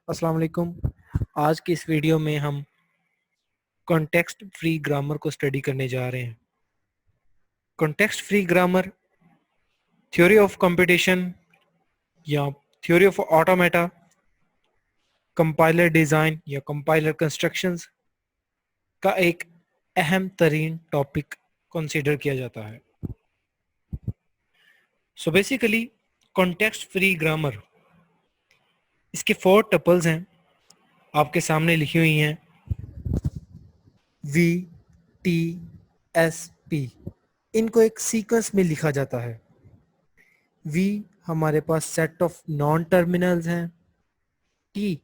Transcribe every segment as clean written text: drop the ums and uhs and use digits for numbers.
अस्सलाम वालेकुम। आज की इस वीडियो में हम कॉन्टेक्स्ट फ्री ग्रामर को स्टडी करने जा रहे हैं। Context free grammar theory of computation या theory of automata, compiler design या कंपाइलर कंस्ट्रक्शंस का एक अहम तरीन टॉपिक कंसीडर किया जाता है। So basically context free grammar, इसके 4 टपल्स हैं, आपके सामने लिखी हुई हैं वी टी एस पी। इनको एक सीक्वेंस में लिखा जाता है। वी हमारे पास सेट ऑफ नॉन टर्मिनल्स हैं, टी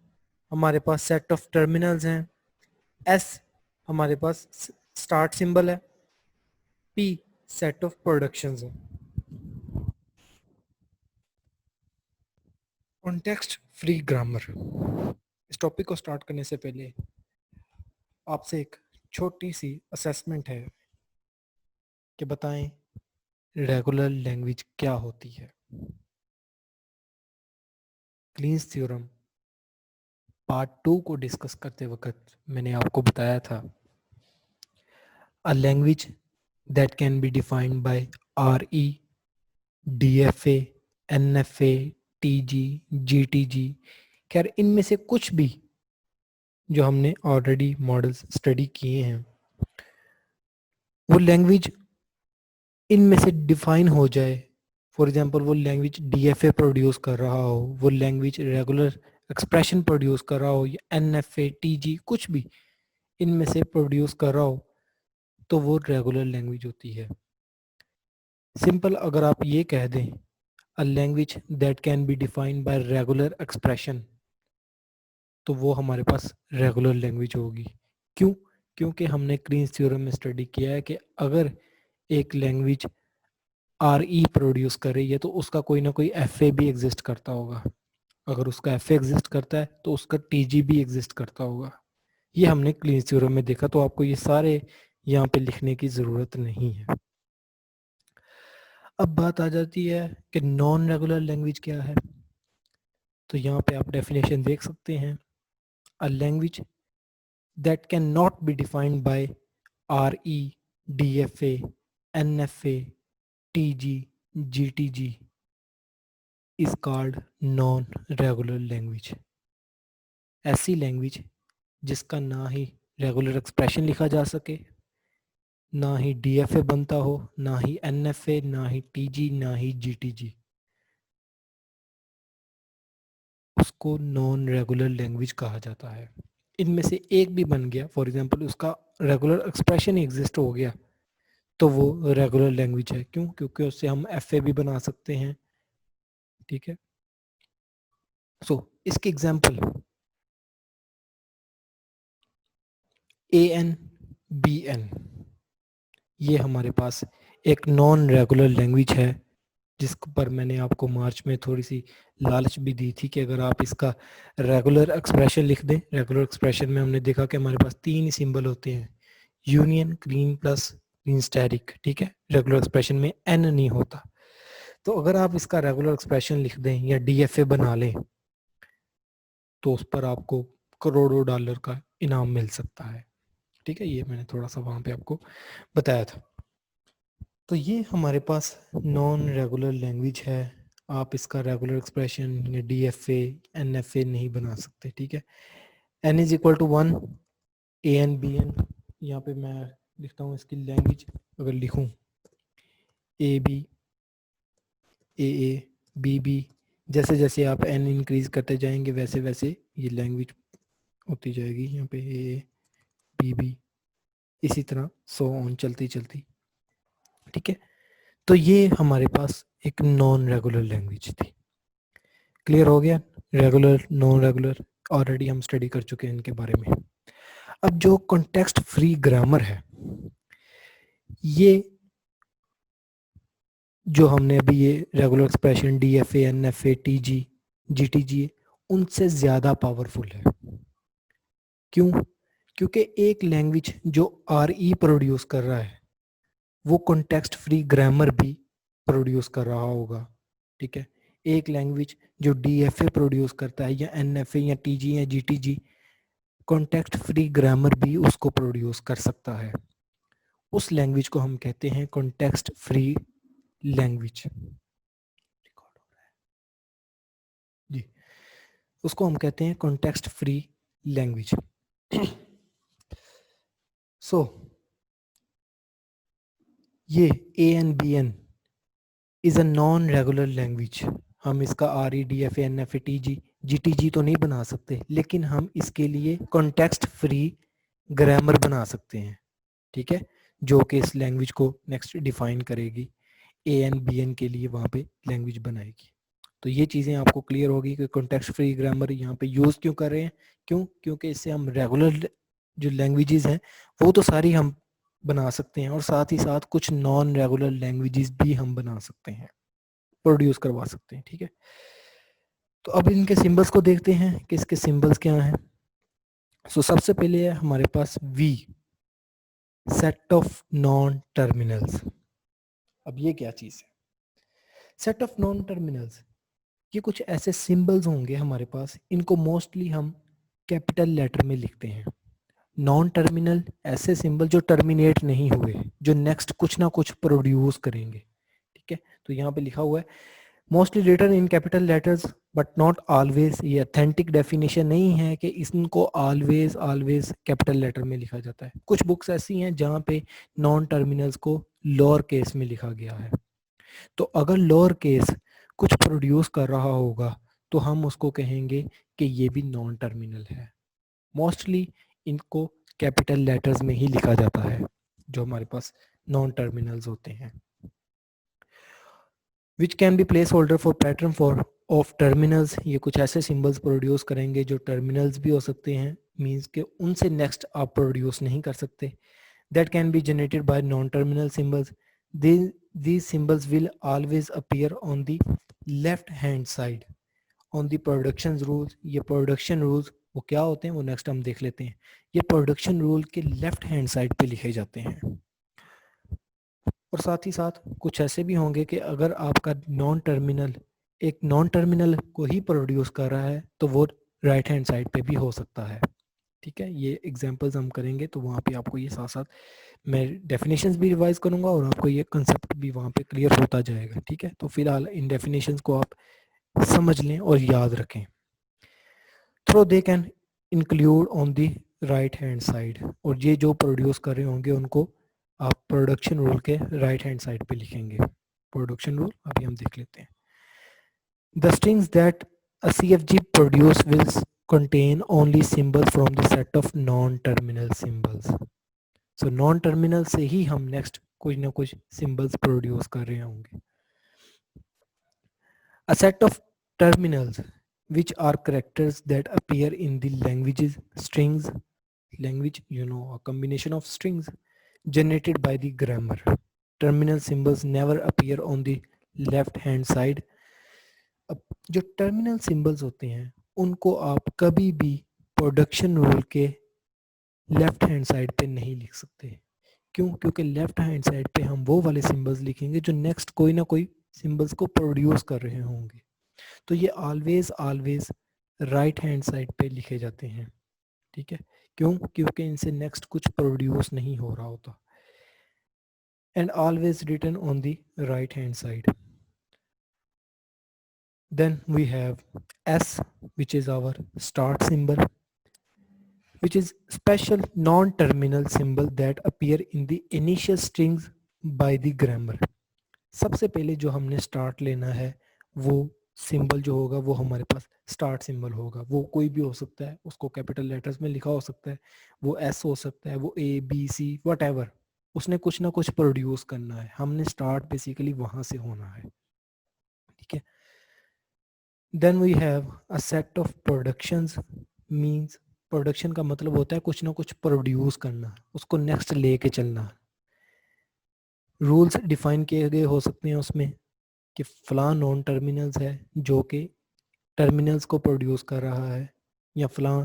हमारे पास सेट ऑफ टर्मिनल्स हैं, एस हमारे पास स्टार्ट सिंबल है, पी सेट ऑफ प्रोडक्शंस है। कॉन्टेक्स्ट फ्री ग्रामर, इस टॉपिक को स्टार्ट करने से पहले आपसे एक छोटी सी असेसमेंट है कि बताएं रेगुलर लैंग्वेज क्या होती है। क्लींस थ्योरम पार्ट 2 को डिस्कस करते वक्त मैंने आपको बताया था अ language that can be defined by RE, DFA, NFA, TG, GTG। खैर इनमें से कुछ भी जो हमने ऑलरेडी मॉडल्स स्टडी किए हैं वो लैंग्वेज इनमें से डिफाइन हो जाए। फॉर एग्जांपल वो लैंग्वेज DFA प्रोड्यूस कर रहा हो, वो लैंग्वेज रेगुलर एक्सप्रेशन प्रोड्यूस कर रहा हो, या NFA, TG कुछ भी इनमें से प्रोड्यूस कर रहा हो तो वो रेगुलर लैंग्वेज होती है। सिंपल अगर आप ये कह दें अ language that can be defined by regular expression तो वो हमारे पास रेगुलर लैंग्वेज होगी। क्यों? क्योंकि हमने क्लींस थ्योरम में स्टडी किया है कि अगर एक लैंग्वेज RE प्रोड्यूस कर रही है तो उसका कोई ना कोई FA भी एग्जिस्ट करता होगा। अगर उसका FA एग्जिस्ट करता है तो उसका TG भी एग्जिस्ट करता होगा। ये हमने क्लींस थ्योरम में देखा, तो आपको ये सारे यहाँ पे लिखने की ज़रूरत नहीं है। अब बात आ जाती है कि नॉन रेगुलर लैंग्वेज क्या है। तो यहाँ पे आप डेफिनेशन देख सकते हैं, अ language that can not be defined by RE, DFA, NFA, TG, GTG is called non regular language. ऐसी लैंग्वेज जिसका ना ही रेगुलर एक्सप्रेशन लिखा जा सके, ना ही DFA बनता हो, ना ही NFA, ना ही TG, ना ही GTG, उसको नॉन रेगुलर लैंग्वेज कहा जाता है। इनमें से एक भी बन गया, फॉर एग्जांपल उसका रेगुलर एक्सप्रेशन एग्जिस्ट हो गया, तो वो रेगुलर लैंग्वेज है। क्यों? क्योंकि उससे हम FA भी बना सकते हैं। ठीक है। सो इसके एग्जांपल AN, BN, ये हमारे पास एक नॉन रेगुलर लैंग्वेज है जिस पर मैंने आपको मार्च में थोड़ी सी लालच भी दी थी कि अगर आप इसका रेगुलर एक्सप्रेशन लिख दें। रेगुलर एक्सप्रेशन में हमने देखा कि हमारे पास 3 सिंबल होते हैं, union, clean plus clean static. ठीक है, रेगुलर एक्सप्रेशन में N नहीं होता। तो अगर आप इसका रेगुलर एक्सप्रेशन लिख दें या DFA बना लें तो उस पर आपको करोड़ों डॉलर का इनाम मिल सकता है। ठीक है, ये मैंने थोड़ा सा वहाँ पे आपको बताया था। तो ये हमारे पास नॉन रेगुलर लैंग्वेज है। आप इसका रेगुलर एक्सप्रेशन या DFA, NFA नहीं बना सकते। ठीक है, N is equal to 1, AN, BN। यहाँ पे मैं लिखता हूँ इसकी लैंग्वेज, अगर लिखूँ AB, AA, BB, जैसे जैसे आप N इंक्रीज करते जाएंगे वैसे वैसे ये लैंग्वेज होती जाएगी। यहाँ पे AA, BB, इसी तरह सो ऑन चलती चलती। ठीक है, तो ये हमारे पास एक नॉन रेगुलर लैंग्वेज थी। क्लियर हो गया? रेगुलर, नॉन रेगुलर ऑलरेडी हम स्टडी कर चुके हैं इनके बारे में। अब जो कॉन्टेक्स्ट फ्री ग्रामर है, ये जो हमने अभी ये regular expression DFA, NFA, TG, GTG उनसे ज़्यादा पावरफुल है। क्यों? क्योंकि एक लैंग्वेज जो RE प्रोड्यूस कर रहा है वो कॉन्टेक्स्ट फ्री ग्रामर भी प्रोड्यूस कर रहा होगा। ठीक है, एक लैंग्वेज जो DFA प्रोड्यूस करता है या NFA या TG या GTG कॉन्टेक्स्ट फ्री ग्रामर भी उसको प्रोड्यूस कर सकता है, उस लैंग्वेज को हम कहते हैं कॉन्टेक्स्ट फ्री लैंग्वेज जी, उसको हम कहते हैं कॉन्टेक्स्ट फ्री लैंग्वेज। सो ये ANBN is a non regular language. हम इसका REDFA NFA TG GTG तो नहीं बना सकते, लेकिन हम इसके लिए कॉन्टेक्स्ट फ्री ग्रामर बना सकते हैं, ठीक है, जो कि इस लैंग्वेज को नेक्स्ट डिफाइन करेगी, ANBN के लिए वहाँ पे लैंग्वेज बनाएगी। तो ये चीज़ें आपको क्लियर होगी कि कॉन्टेक्स्ट फ्री ग्रामर यहाँ पे यूज़ क्यों कर रहे हैं, क्योंकि इससे हम रेगुलर जो लैंग्वेजेस हैं वो तो सारी हम बना सकते हैं, और साथ ही साथ कुछ नॉन रेगुलर लैंग्वेजेस भी हम बना सकते हैं, प्रोड्यूस करवा सकते हैं, ठीक है। तो अब इनके सिंबल्स को देखते हैं कि इसके सिंबल्स क्या हैं। सो सबसे पहले है हमारे पास V, set of non terminals. अब ये क्या चीज़ है? सेट ऑफ नॉन टर्मिनल्स, ये कुछ ऐसे सिंबल्स होंगे हमारे पास, इनको मोस्टली हम कैपिटल लेटर में लिखते हैं। नॉन टर्मिनल ऐसे सिंबल जो टर्मिनेट नहीं हुए, जो नेक्स्ट कुछ ना कुछ प्रोड्यूस करेंगे, ठीक है। तो यहाँ पे लिखा हुआ है mostly written in capital letters but not always. ये अथेंटिक डेफिनेशन नहीं है कि इसको ऑलवेज ऑलवेज कैपिटल लेटर में लिखा जाता है। कुछ बुक्स ऐसी हैं जहाँ पे नॉन टर्मिनल्स को लोअर केस में लिखा गया है। तो अगर लोअर केस कुछ प्रोड्यूस कर रहा होगा तो हम उसको कहेंगे कि ये भी नॉन टर्मिनल है। मोस्टली इनको कैपिटल लेटर्स में ही लिखा जाता है जो हमारे पास नॉन टर्मिनल्स होते हैं। Which can be place holder for pattern for of terminals, ये कुछ ऐसे सिंबल्स प्रोड्यूस करेंगे जो टर्मिनल्स भी हो सकते हैं, मीन्स के उनसे नेक्स्ट आप प्रोड्यूस नहीं कर सकते। That can be generated by non terminal symbols. These symbols will always appear on the left hand side on the production rules। ये प्रोडक्शन रूल्स वो क्या होते हैं वो नेक्स्ट हम देख लेते हैं। ये प्रोडक्शन रूल के लेफ्ट हैंड साइड पे लिखे जाते हैं। और साथ ही साथ कुछ ऐसे भी होंगे कि अगर आपका नॉन टर्मिनल एक नॉन टर्मिनल को ही प्रोड्यूस कर रहा है तो वो राइट हैंड साइड पे भी हो सकता है, ठीक है। ये एग्जांपल्स हम करेंगे तो वहाँ पे आपको ये साथ साथ मैं डेफिनेशंस भी रिवाइज करूँगा और आपको ये कंसेप्ट भी वहाँ पे क्लियर होता जाएगा, ठीक है। तो फिलहाल इन डेफिनेशंस को आप समझ लें और याद रखें। Through they can include on the right hand side, और ये जो प्रोड्यूस कर रहे होंगे उनको आप प्रोडक्शन रूल के राइट हैंड साइड पे लिखेंगे। प्रोडक्शन रूल अभी हम देख लेते हैं। The strings that a CFG produce will contain only symbols from the set of non-terminal symbols। So non-terminal से ही हम next कुछ ना कुछ symbols produce कर रहे होंगे। A set of terminals which are characters that appear in the languages strings, language you know a combination of strings generated by the grammar। Terminal symbols never appear on the left hand side। अब जो terminal symbols होते हैं उनको आप कभी भी production rule के left hand side पे नहीं लिख सकते। क्योंकि लेफ्ट हैंड साइड पे हम वो वाले सिंबल्स लिखेंगे जो नेक्स्ट कोई ना कोई सिंबल्स को प्रोड्यूस कर रहे होंगे। तो ये always always right hand side पे लिखे जाते हैं, ठीक है। क्योंकि इनसे नेक्स्ट कुछ प्रोड्यूस नहीं हो रहा होता। And always written on the right hand side. Then we have S, which is our start symbol, which is special non-terminal symbol that appear in the initial strings by the grammar। सबसे पहले जो हमने start लेना है वो symbol जो होगा वो हमारे पास स्टार्ट सिंबल होगा। वो कोई भी हो सकता है, उसको कैपिटल लेटर्स में लिखा हो सकता है, वो एस हो सकता है, वो ABC वट, उसने कुछ ना कुछ प्रोड्यूस करना है। हमने स्टार्ट बेसिकली वहां से होना है, ठीक है। Then we have a set of productions, means production का मतलब होता है कुछ ना कुछ प्रोड्यूस करना, उसको नेक्स्ट लेके चलना। रूल्स डिफाइन किए गए हो सकते हैं उसमें कि फलां नॉन टर्मिनल्स है जो कि टर्मिनल्स को प्रोड्यूस कर रहा है, या फलां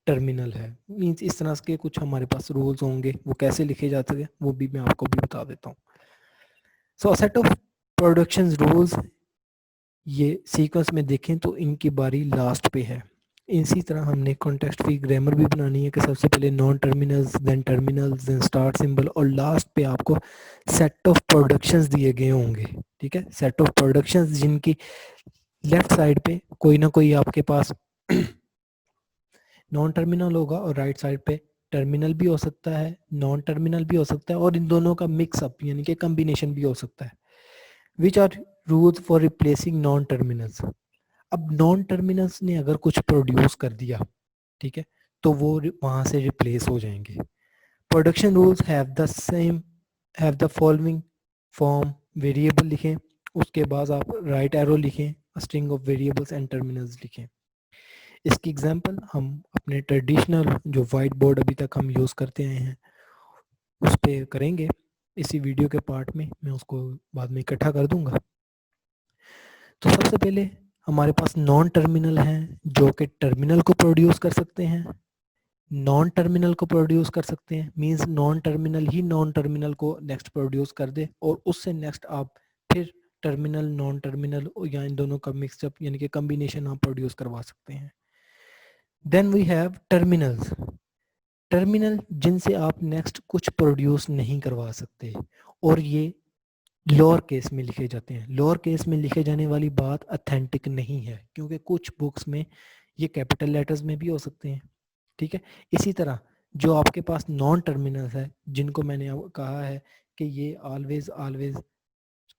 टर्मिनल है, मीन्स इस तरह के कुछ हमारे पास रूल्स होंगे। वो कैसे लिखे जाते हैं वो भी मैं आपको भी बता देता हूँ। So a set of production rules ये सीक्वेंस में देखें तो इनकी बारी लास्ट पे है। इसी तरह हमने कॉन्टेक्स्ट फ्री ग्रामर भी बनानी है कि सबसे पहले non terminals, then start symbol, और लास्ट पे आपको सेट ऑफ प्रोडक्शंस दिए गए होंगे। ठीक है, सेट ऑफ प्रोडक्शंस जिनकी लेफ्ट साइड पे कोई ना कोई आपके पास नॉन टर्मिनल होगा और राइट साइड पे टर्मिनल भी हो सकता है, नॉन टर्मिनल भी हो सकता है, और इन दोनों का मिक्सअप यानी कि कम्बिनेशन भी हो सकता है। Which are rules for replacing non terminals. अब नॉन टर्मिनल्स ने अगर कुछ प्रोड्यूस कर दिया, ठीक है, तो वो वहां से रिप्लेस हो जाएंगे। Production rules have the following form. Variable लिखें, उसके बाद आप राइट एरो लिखें, string of variables and terminals लिखें। इसकी एग्जांपल हम अपने ट्रेडिशनल जो वाइट बोर्ड अभी तक हम यूज़ करते आए हैं उस पर करेंगे। इसी वीडियो के पार्ट में मैं उसको बाद में इकट्ठा कर दूंगा। तो सबसे पहले हमारे पास नॉन टर्मिनल हैं जो कि टर्मिनल को प्रोड्यूस कर सकते हैं, नॉन टर्मिनल को प्रोड्यूस कर सकते हैं, मींस नॉन टर्मिनल ही नॉन टर्मिनल को नेक्स्ट प्रोड्यूस कर दे, और उससे नेक्स्ट आप फिर टर्मिनल नॉन टर्मिनल या इन दोनों का मिक्सअप यानी कि कम्बिनेशन आप प्रोड्यूस करवा सकते हैं। Then we have terminals. Terminal जिनसे आप नेक्स्ट कुछ प्रोड्यूस नहीं करवा सकते, और ये लोअर केस में लिखे जाते हैं। लोअर केस में लिखे जाने वाली बात ऑथेंटिक नहीं है, क्योंकि कुछ बुक्स में ये कैपिटल लेटर्स में भी हो सकते हैं। ठीक है, इसी तरह जो आपके पास नॉन टर्मिनल्स है जिनको मैंने कहा है कि ये ऑलवेज ऑलवेज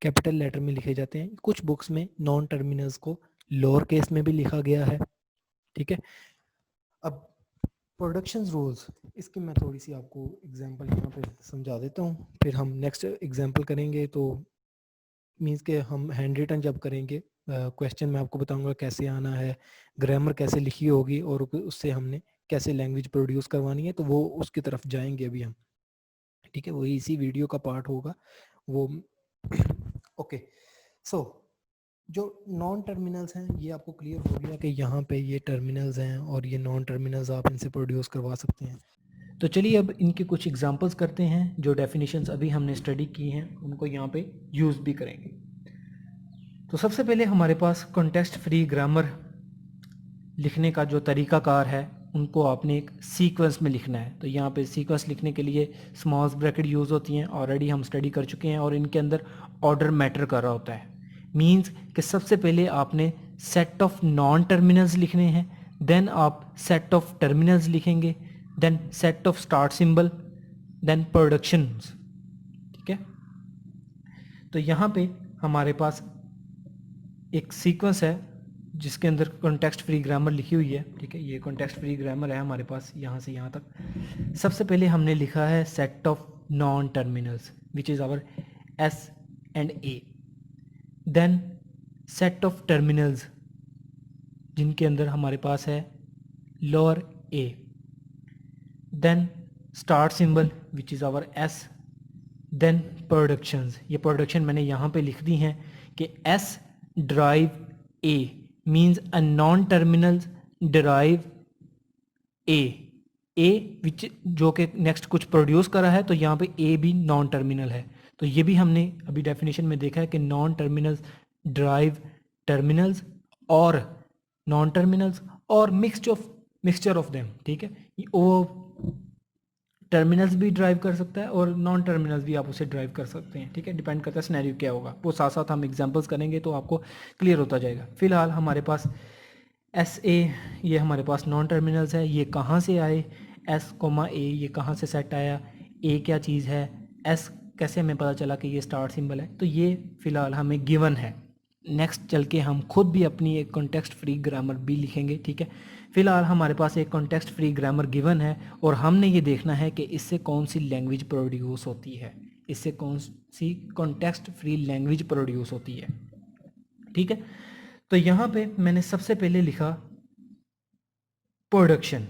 कैपिटल लेटर में लिखे जाते हैं, कुछ बुक्स में नॉन टर्मिनल्स को लोअर केस में भी लिखा गया है। ठीक है, अब प्रोडक्शन रूल्स, इसकी मैं थोड़ी सी आपको एग्जांपल यहाँ पे समझा देता हूँ, फिर हम नेक्स्ट एग्जांपल करेंगे। तो मीन्स के हम हैंड रिटन जब करेंगे क्वेश्चन मैं आपको बताऊंगा कैसे आना है, ग्रामर कैसे लिखी होगी, और उससे हमने कैसे लैंग्वेज प्रोड्यूस करवानी है, तो वो उसकी तरफ जाएंगे अभी हम। ठीक है, वही इसी वीडियो का पार्ट होगा वो। ओके, सो जो नॉन टर्मिनल्स हैं ये आपको क्लियर हो गया कि यहाँ पे ये टर्मिनल्स हैं और ये नॉन टर्मिनल्स आप इनसे प्रोड्यूस करवा सकते हैं। तो चलिए अब इनके कुछ एग्जांपल्स करते हैं, जो डेफिनेशंस अभी हमने स्टडी की हैं उनको यहाँ पे यूज़ भी करेंगे। तो सबसे पहले हमारे पास कॉन्टेक्स्ट फ्री ग्रामर लिखने का जो तरीकाकार है उनको आपने एक सीक्वेंस में लिखना है। तो यहाँ पे सीक्वेंस लिखने के लिए स्मॉल ब्रैकेट यूज़ होती हैं, ऑलरेडी हम स्टडी कर चुके हैं, और इनके अंदर ऑर्डर मैटर कर रहा होता है। मींस कि सबसे पहले आपने सेट ऑफ नॉन टर्मिनल्स लिखने हैं, देन आप सेट ऑफ टर्मिनल्स लिखेंगे, then set of start symbol, then productions. ठीक है, तो यहाँ पे हमारे पास एक सीक्वेंस है जिसके अंदर कॉन्टेक्स्ट फ्री ग्रामर लिखी हुई है। ठीक है, ये कॉन्टेक्स्ट फ्री ग्रामर है हमारे पास यहाँ से यहाँ तक। सबसे पहले हमने लिखा है set of non terminals which is our S and A, then set of terminals जिनके अंदर हमारे पास है lower A, then start symbol which is our S, then productions. ये प्रोडक्शन मैंने यहाँ पे लिख दी हैं कि S derive A means a non terminal derive A which जो कि नेक्स्ट कुछ प्रोड्यूस करा है, तो यहाँ पे ए भी नॉन टर्मिनल है। तो ये भी हमने अभी डेफिनेशन में देखा है कि नॉन टर्मिनल्स ड्राइव टर्मिनल्स और नॉन टर्मिनल्स और मिक्सचर ऑफ देम। ठीक है, वो टर्मिनल्स भी ड्राइव कर सकता है और नॉन टर्मिनल्स भी आप उसे ड्राइव कर सकते हैं। ठीक है, डिपेंड करता है सिनेरियो क्या होगा, वो साथ साथ हम एग्जांपल्स करेंगे तो आपको क्लियर होता जाएगा। फिलहाल हमारे पास एस ए, ये हमारे पास नॉन टर्मिनल्स है। ये कहाँ से आए, एस कोमा ए ये कहाँ से सेट आया, ए क्या चीज़ है, एस कैसे हमें पता चला कि ये स्टार्ट सिंबल है, तो ये फ़िलहाल हमें गिवन है। नेक्स्ट चल के हम खुद भी अपनी एक कॉन्टेक्स्ट फ्री ग्रामर भी लिखेंगे। ठीक है, फिलहाल हमारे पास एक कॉन्टेक्स्ट फ्री ग्रामर गिवन है और हमने ये देखना है कि इससे कौन सी लैंग्वेज प्रोड्यूस होती है, इससे कौन सी कॉन्टेक्स्ट फ्री लैंग्वेज प्रोड्यूस होती है। ठीक है, तो यहाँ पे मैंने सबसे पहले लिखा प्रोडक्शन।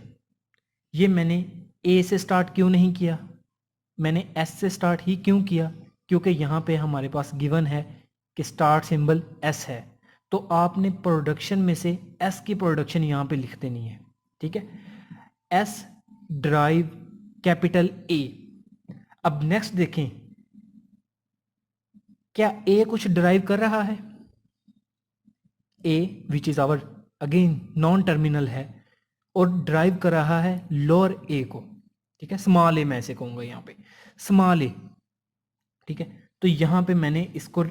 ये मैंने ए से स्टार्ट क्यों नहीं किया, मैंने एस से स्टार्ट ही क्यों किया, क्योंकि यहाँ पे हमारे पास गिवन है कि स्टार्ट सिंबल एस है, तो आपने प्रोडक्शन में से एस की प्रोडक्शन यहाँ पे लिख देनी है। ठीक है, एस ड्राइव कैपिटल ए। अब नेक्स्ट देखें, क्या ए कुछ ड्राइव कर रहा है, A which is our again non terminal है और ड्राइव कर रहा है लोअर ए को, ठीक है, स्मॉल ए मैं ऐसे कहूँगा यहाँ पे स्मॉल ए, ठीक है। तो यहाँ पे मैंने इसको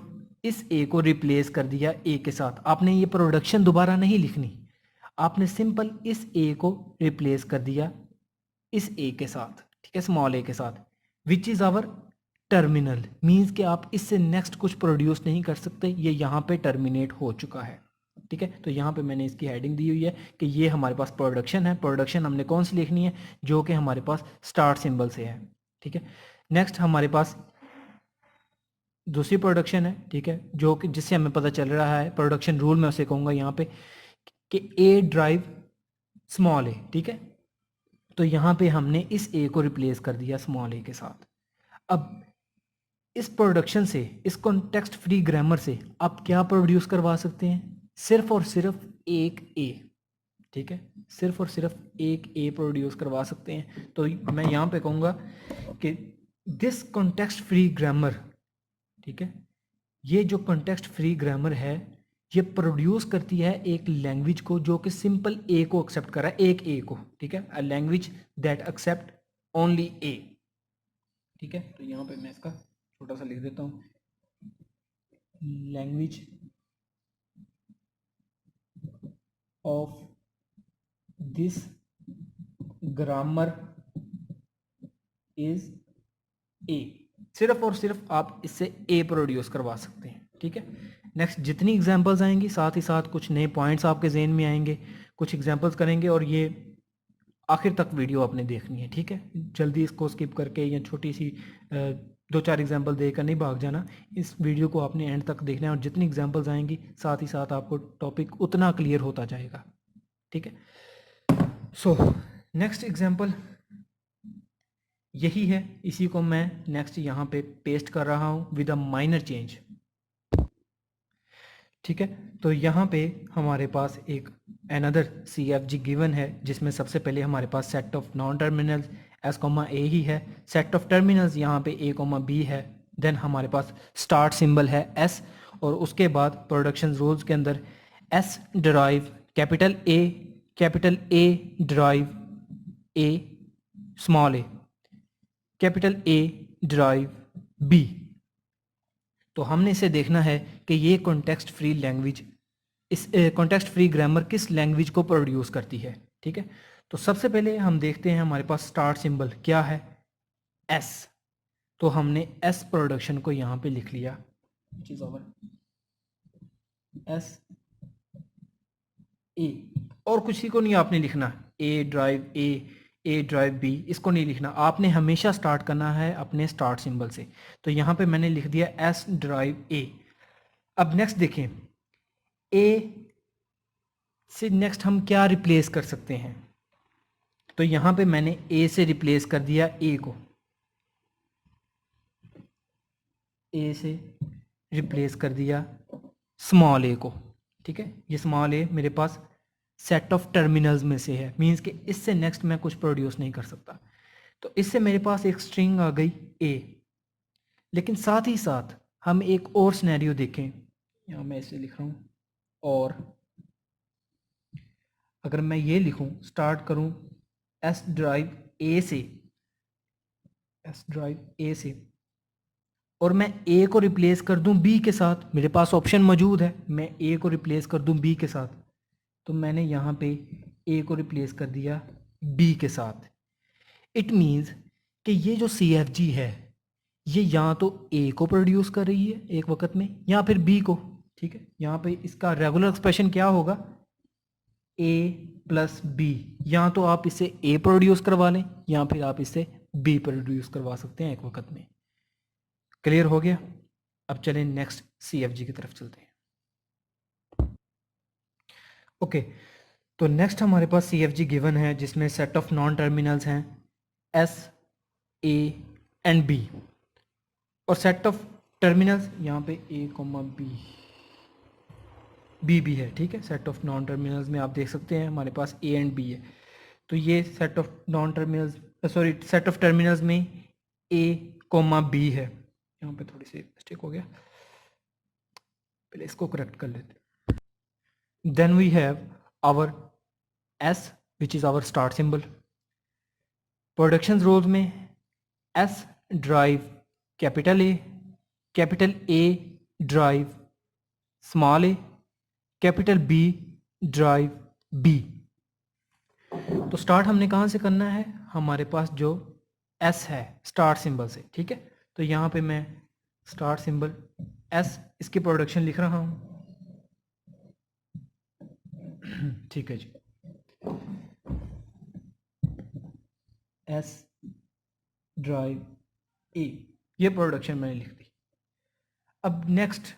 इस ए को रिप्लेस कर दिया ए के साथ। आपने ये प्रोडक्शन दोबारा नहीं लिखनी, आपने सिंपल इस ए को रिप्लेस कर दिया इस ए के साथ, ठीक है, स्मॉल ए के साथ, which is our terminal, means कि आप इससे नेक्स्ट कुछ प्रोड्यूस नहीं कर सकते, ये यहाँ पे टर्मिनेट हो चुका है, ठीक है। तो यहाँ पे मैंने इसकी हेडिंग दी हुई है कि ये हमारे पास प्रोडक्शन है। प्रोडक्शन हमने कौन सी लिखनी है, जो कि हमारे पास स्टार्ट सिंबल से है, ठीक है। नेक्स्ट हमारे पास दूसरी प्रोडक्शन है, ठीक है, जो कि जिससे हमें पता चल रहा है, प्रोडक्शन रूल मैं उसे कहूँगा यहाँ पे कि ए ड्राइव स्मॉल ए, ठीक है। तो यहाँ पे हमने इस ए को रिप्लेस कर दिया स्मॉल ए के साथ। अब इस प्रोडक्शन से, इस कॉन्टेक्स्ट फ्री ग्रामर से आप क्या प्रोड्यूस करवा सकते हैं, सिर्फ और सिर्फ एक ए, ठीक है, सिर्फ और सिर्फ एक ए प्रोड्यूस करवा सकते हैं। तो मैं यहाँ पे कहूँगा कि दिस कॉन्टेक्स्ट फ्री ग्रामर, ठीक है, ये जो कॉन्टेक्स्ट फ्री ग्रामर है ये प्रोड्यूस करती है एक लैंग्वेज को जो कि सिंपल ए को एक्सेप्ट कर रहा है, एक ए को, ठीक है, a language that accept only A, ठीक है। तो यहाँ पे मैं इसका छोटा सा लिख देता हूँ, language of this grammar is a, सिर्फ और सिर्फ आप इससे ए प्रोड्यूस करवा सकते हैं, ठीक है। नेक्स्ट जितनी एग्जांपल्स आएंगी साथ ही साथ कुछ नए पॉइंट्स आपके जहन में आएंगे, कुछ एग्जांपल्स करेंगे और ये आखिर तक वीडियो आपने देखनी है, ठीक है। जल्दी इसको स्किप करके या छोटी सी 2-4 एग्जांपल देकर नहीं भाग जाना, इस वीडियो को आपने एंड तक देखना है और जितनी एग्जांपल्स आएंगी साथ ही साथ आपको टॉपिक उतना क्लियर होता जाएगा, ठीक है। सो नेक्स्ट एग्जांपल यही है, इसी को मैं नेक्स्ट यहाँ पे पेस्ट कर रहा हूँ विद अ माइनर चेंज, ठीक है। तो यहाँ पे हमारे पास एक अनदर CFG गिवन है जिसमें सबसे पहले हमारे पास set of non terminals S comma A ही है, सेट ऑफ टर्मिनल्स यहाँ पे ए कॉमा बी है, देन हमारे पास स्टार्ट सिंबल है एस और उसके बाद प्रोडक्शन रूल्स के अंदर S derive capital A derive A small A capital A derive B. तो हमने इसे देखना है कि ये कॉन्टेक्स्ट फ्री लैंग्वेज, इस कॉन्टेक्स्ट फ्री ग्रामर किस लैंग्वेज को प्रोड्यूस करती है, ठीक है। तो सबसे पहले हम देखते हैं हमारे पास स्टार्ट सिंबल क्या है, एस। तो हमने एस प्रोडक्शन को यहाँ पे लिख लिया, एस ए, और किसी को नहीं आपने लिखना, ए ड्राइव बी, इसको नहीं लिखना, आपने हमेशा स्टार्ट करना है अपने स्टार्ट सिंबल से। तो यहाँ पे मैंने लिख दिया एस ड्राइव ए। अब नेक्स्ट देखें, ए से नेक्स्ट हम क्या रिप्लेस कर सकते हैं, तो यहाँ पे मैंने ए से रिप्लेस कर दिया ए को, ए से रिप्लेस कर दिया स्मॉल ए को, ठीक है। ये स्मॉल ए मेरे पास सेट ऑफ टर्मिनल्स में से है, मींस कि इससे नेक्स्ट मैं कुछ प्रोड्यूस नहीं कर सकता। तो इससे मेरे पास एक स्ट्रिंग आ गई ए, लेकिन साथ ही साथ हम एक और सिनेरियो देखें, यहाँ मैं इसे लिख रहा हूँ, और अगर मैं ये लिखूँ, स्टार्ट करूँ एस ड्राइव ए से और मैं ए को रिप्लेस कर दूं बी के साथ, मेरे पास ऑप्शन मौजूद है, मैं ए को रिप्लेस कर दूं बी के साथ, तो मैंने यहाँ पे ए को रिप्लेस कर दिया बी के साथ। इट मीन्स कि ये जो CFG है ये या तो ए को प्रोड्यूस कर रही है एक वक्त में या फिर बी को, ठीक है। यहाँ पे इसका रेगुलर एक्सप्रेशन क्या होगा, ए प्लस बी, या तो आप इसे ए प्रोड्यूस करवा लें या फिर आप इसे बी प्रोड्यूस करवा सकते हैं एक वक्त में। क्लियर हो गया। अब चलें नेक्स्ट CFG की तरफ चलते हैं। ओके, तो नेक्स्ट हमारे पास CFG गिवन है जिसमें सेट ऑफ नॉन टर्मिनल्स हैं एस ए एंड बी, और सेट ऑफ टर्मिनल्स यहाँ पे ए कॉमा बी भी है, ठीक है। सेट ऑफ नॉन टर्मिनल्स में आप देख सकते हैं हमारे पास ए एंड बी है, तो ये set of non terminals set of terminals में ए कॉमा बी है। यहाँ पे थोड़ी सी मिस्टेक हो गया, पहले इसको करेक्ट कर लेते हैं। Then we have our S, which is our start symbol. Production roles में S drive capital A drive small a, capital B drive B. तो स्टार्ट हमने कहाँ से करना है, हमारे पास जो S है स्टार्ट सिंबल से, ठीक है। तो यहाँ पे मैं स्टार्ट सिंबल S, इसकी प्रोडक्शन लिख रहा हूँ, ठीक है जी। S ड्राइव A, ये प्रोडक्शन मैंने लिख दी। अब नेक्स्ट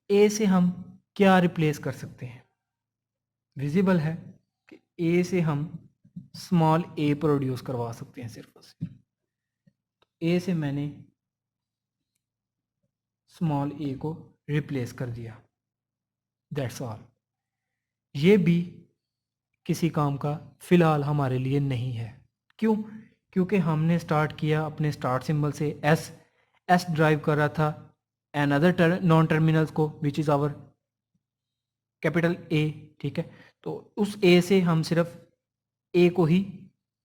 A से हम क्या रिप्लेस कर सकते हैं, विजिबल है कि A से हम स्मॉल a प्रोड्यूस करवा सकते हैं सिर्फ और सिर्फ। A से मैंने स्मॉल a को रिप्लेस कर दिया, दैट्स ऑल। ये भी किसी काम का फ़िलहाल हमारे लिए नहीं है। क्यों? क्योंकि हमने स्टार्ट किया अपने स्टार्ट सिंबल से, एस ड्राइव कर रहा था एन अदर नॉन टर्मिनल्स को, which is our capital A, ठीक है। तो उस ए से हम सिर्फ ए को ही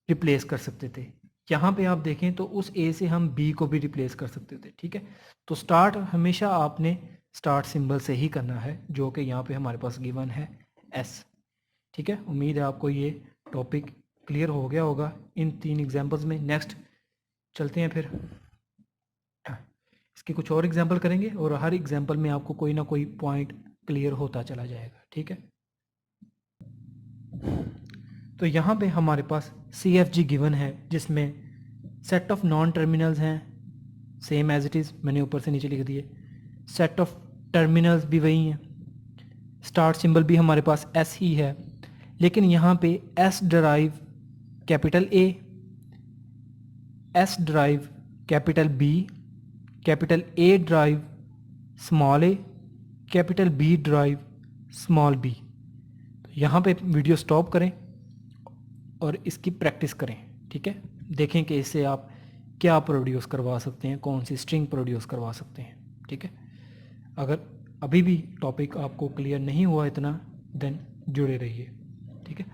रिप्लेस कर सकते थे। यहाँ पे आप देखें तो उस ए से हम बी को भी रिप्लेस कर सकते थे, ठीक है। तो स्टार्ट हमेशा आपने स्टार्ट सिंबल से ही करना है, जो कि यहाँ पे हमारे पास गिवन है एस, ठीक है। उम्मीद है आपको ये टॉपिक क्लियर हो गया होगा इन 3 एग्जांपल्स में। नेक्स्ट चलते हैं फिर, इसके कुछ और एग्जांपल करेंगे और हर एग्जांपल में आपको कोई ना कोई पॉइंट क्लियर होता चला जाएगा, ठीक है। तो यहाँ पे हमारे पास CFG गिवन है, जिसमें सेट ऑफ नॉन टर्मिनल्स हैं, सेम एज इट इज़, मैंने ऊपर से नीचे लिख दिए। सेट ऑफ टर्मिनल्स भी वही हैं, स्टार्ट सिंबल भी हमारे पास S ही है, लेकिन यहाँ पे S drive capital A, S drive capital B, capital A drive small a, capital B drive small b। तो यहाँ पे वीडियो स्टॉप करें और इसकी प्रैक्टिस करें, ठीक है। देखें कि इससे आप क्या प्रोड्यूस करवा सकते हैं, कौन सी स्ट्रिंग प्रोड्यूस करवा सकते हैं, ठीक है। अगर अभी भी टॉपिक आपको क्लियर नहीं हुआ इतना, देन जुड़े रहिए, ठीक है।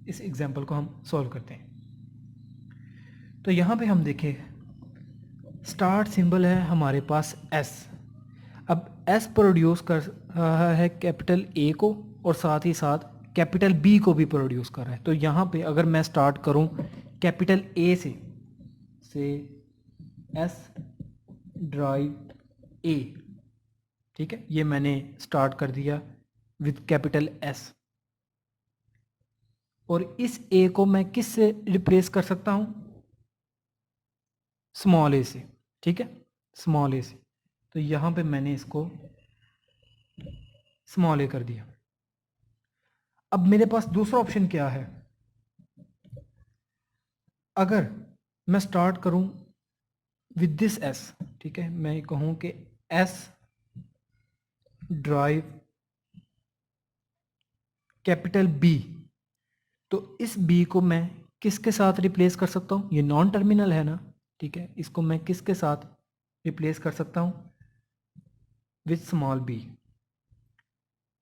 इस एग्जांपल को हम सॉल्व करते हैं। तो यहाँ पे हम देखें स्टार्ट सिंबल है हमारे पास S। अब S प्रोड्यूस कर रहा है कैपिटल A को और साथ ही साथ कैपिटल B को भी प्रोड्यूस कर रहा है। तो यहाँ पे अगर मैं स्टार्ट करूँ कैपिटल A से S ड्राइव A, ठीक है, ये मैंने स्टार्ट कर दिया विद कैपिटल S। और इस A को मैं किस से रिप्लेस कर सकता हूँ, स्मॉल a से, ठीक है, स्मॉल a से। तो यहाँ पे मैंने इसको स्मॉल a कर दिया। अब मेरे पास दूसरा ऑप्शन क्या है, अगर मैं स्टार्ट करूं विद दिस S, ठीक है, मैं कहूं कि S ड्राइव कैपिटल B, तो इस B को मैं किसके साथ रिप्लेस कर सकता हूं, ये नॉन टर्मिनल है ना, ठीक है, इसको मैं किसके साथ रिप्लेस कर सकता हूं, विद स्मॉल b।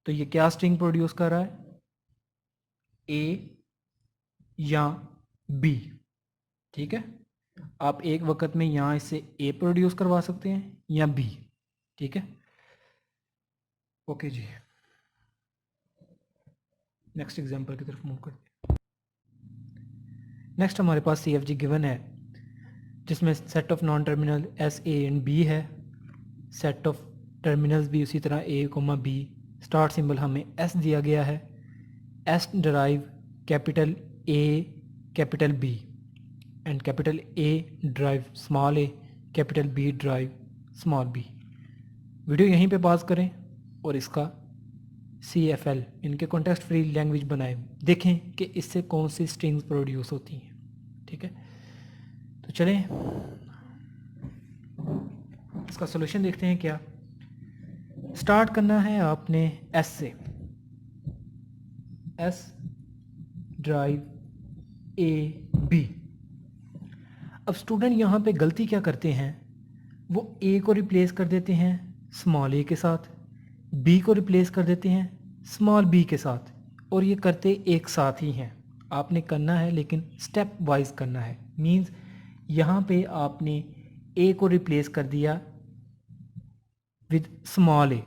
तो ये क्या स्ट्रिंग प्रोड्यूस कर रहा है, A या B, ठीक है। आप एक वक्त में यहाँ इससे A प्रोड्यूस करवा सकते हैं या B, ठीक है। ओके जी, नेक्स्ट एग्जांपल की तरफ मूव करते हैं। नेक्स्ट हमारे पास CFG गिवन है, जिसमें set of non terminal S A and B है, सेट ऑफ टर्मिनल्स भी उसी तरह A, B। स्टार्ट सिंबल हमें S दिया गया है, S drive capital A capital B and capital A drive small a, capital B drive small b। Video यहीं पे पॉज करें और इसका CFL इनके कॉन्टेक्स्ट फ्री लैंग्वेज बनाएं, देखें कि इससे कौन सी स्ट्रिंग्स प्रोड्यूस होती हैं, ठीक है। तो चलें इसका सॉल्यूशन देखते हैं। क्या स्टार्ट करना है आपने S से, S ड्राइव A B। अब स्टूडेंट यहाँ पे गलती क्या करते हैं, वो A को रिप्लेस कर देते हैं स्मॉल a के साथ, B को रिप्लेस कर देते हैं स्मॉल बी के साथ, और ये करते एक साथ ही हैं। आपने करना है लेकिन स्टेप वाइज करना है। मींस यहाँ पे आपने ए को रिप्लेस कर दिया विद स्मॉल ए,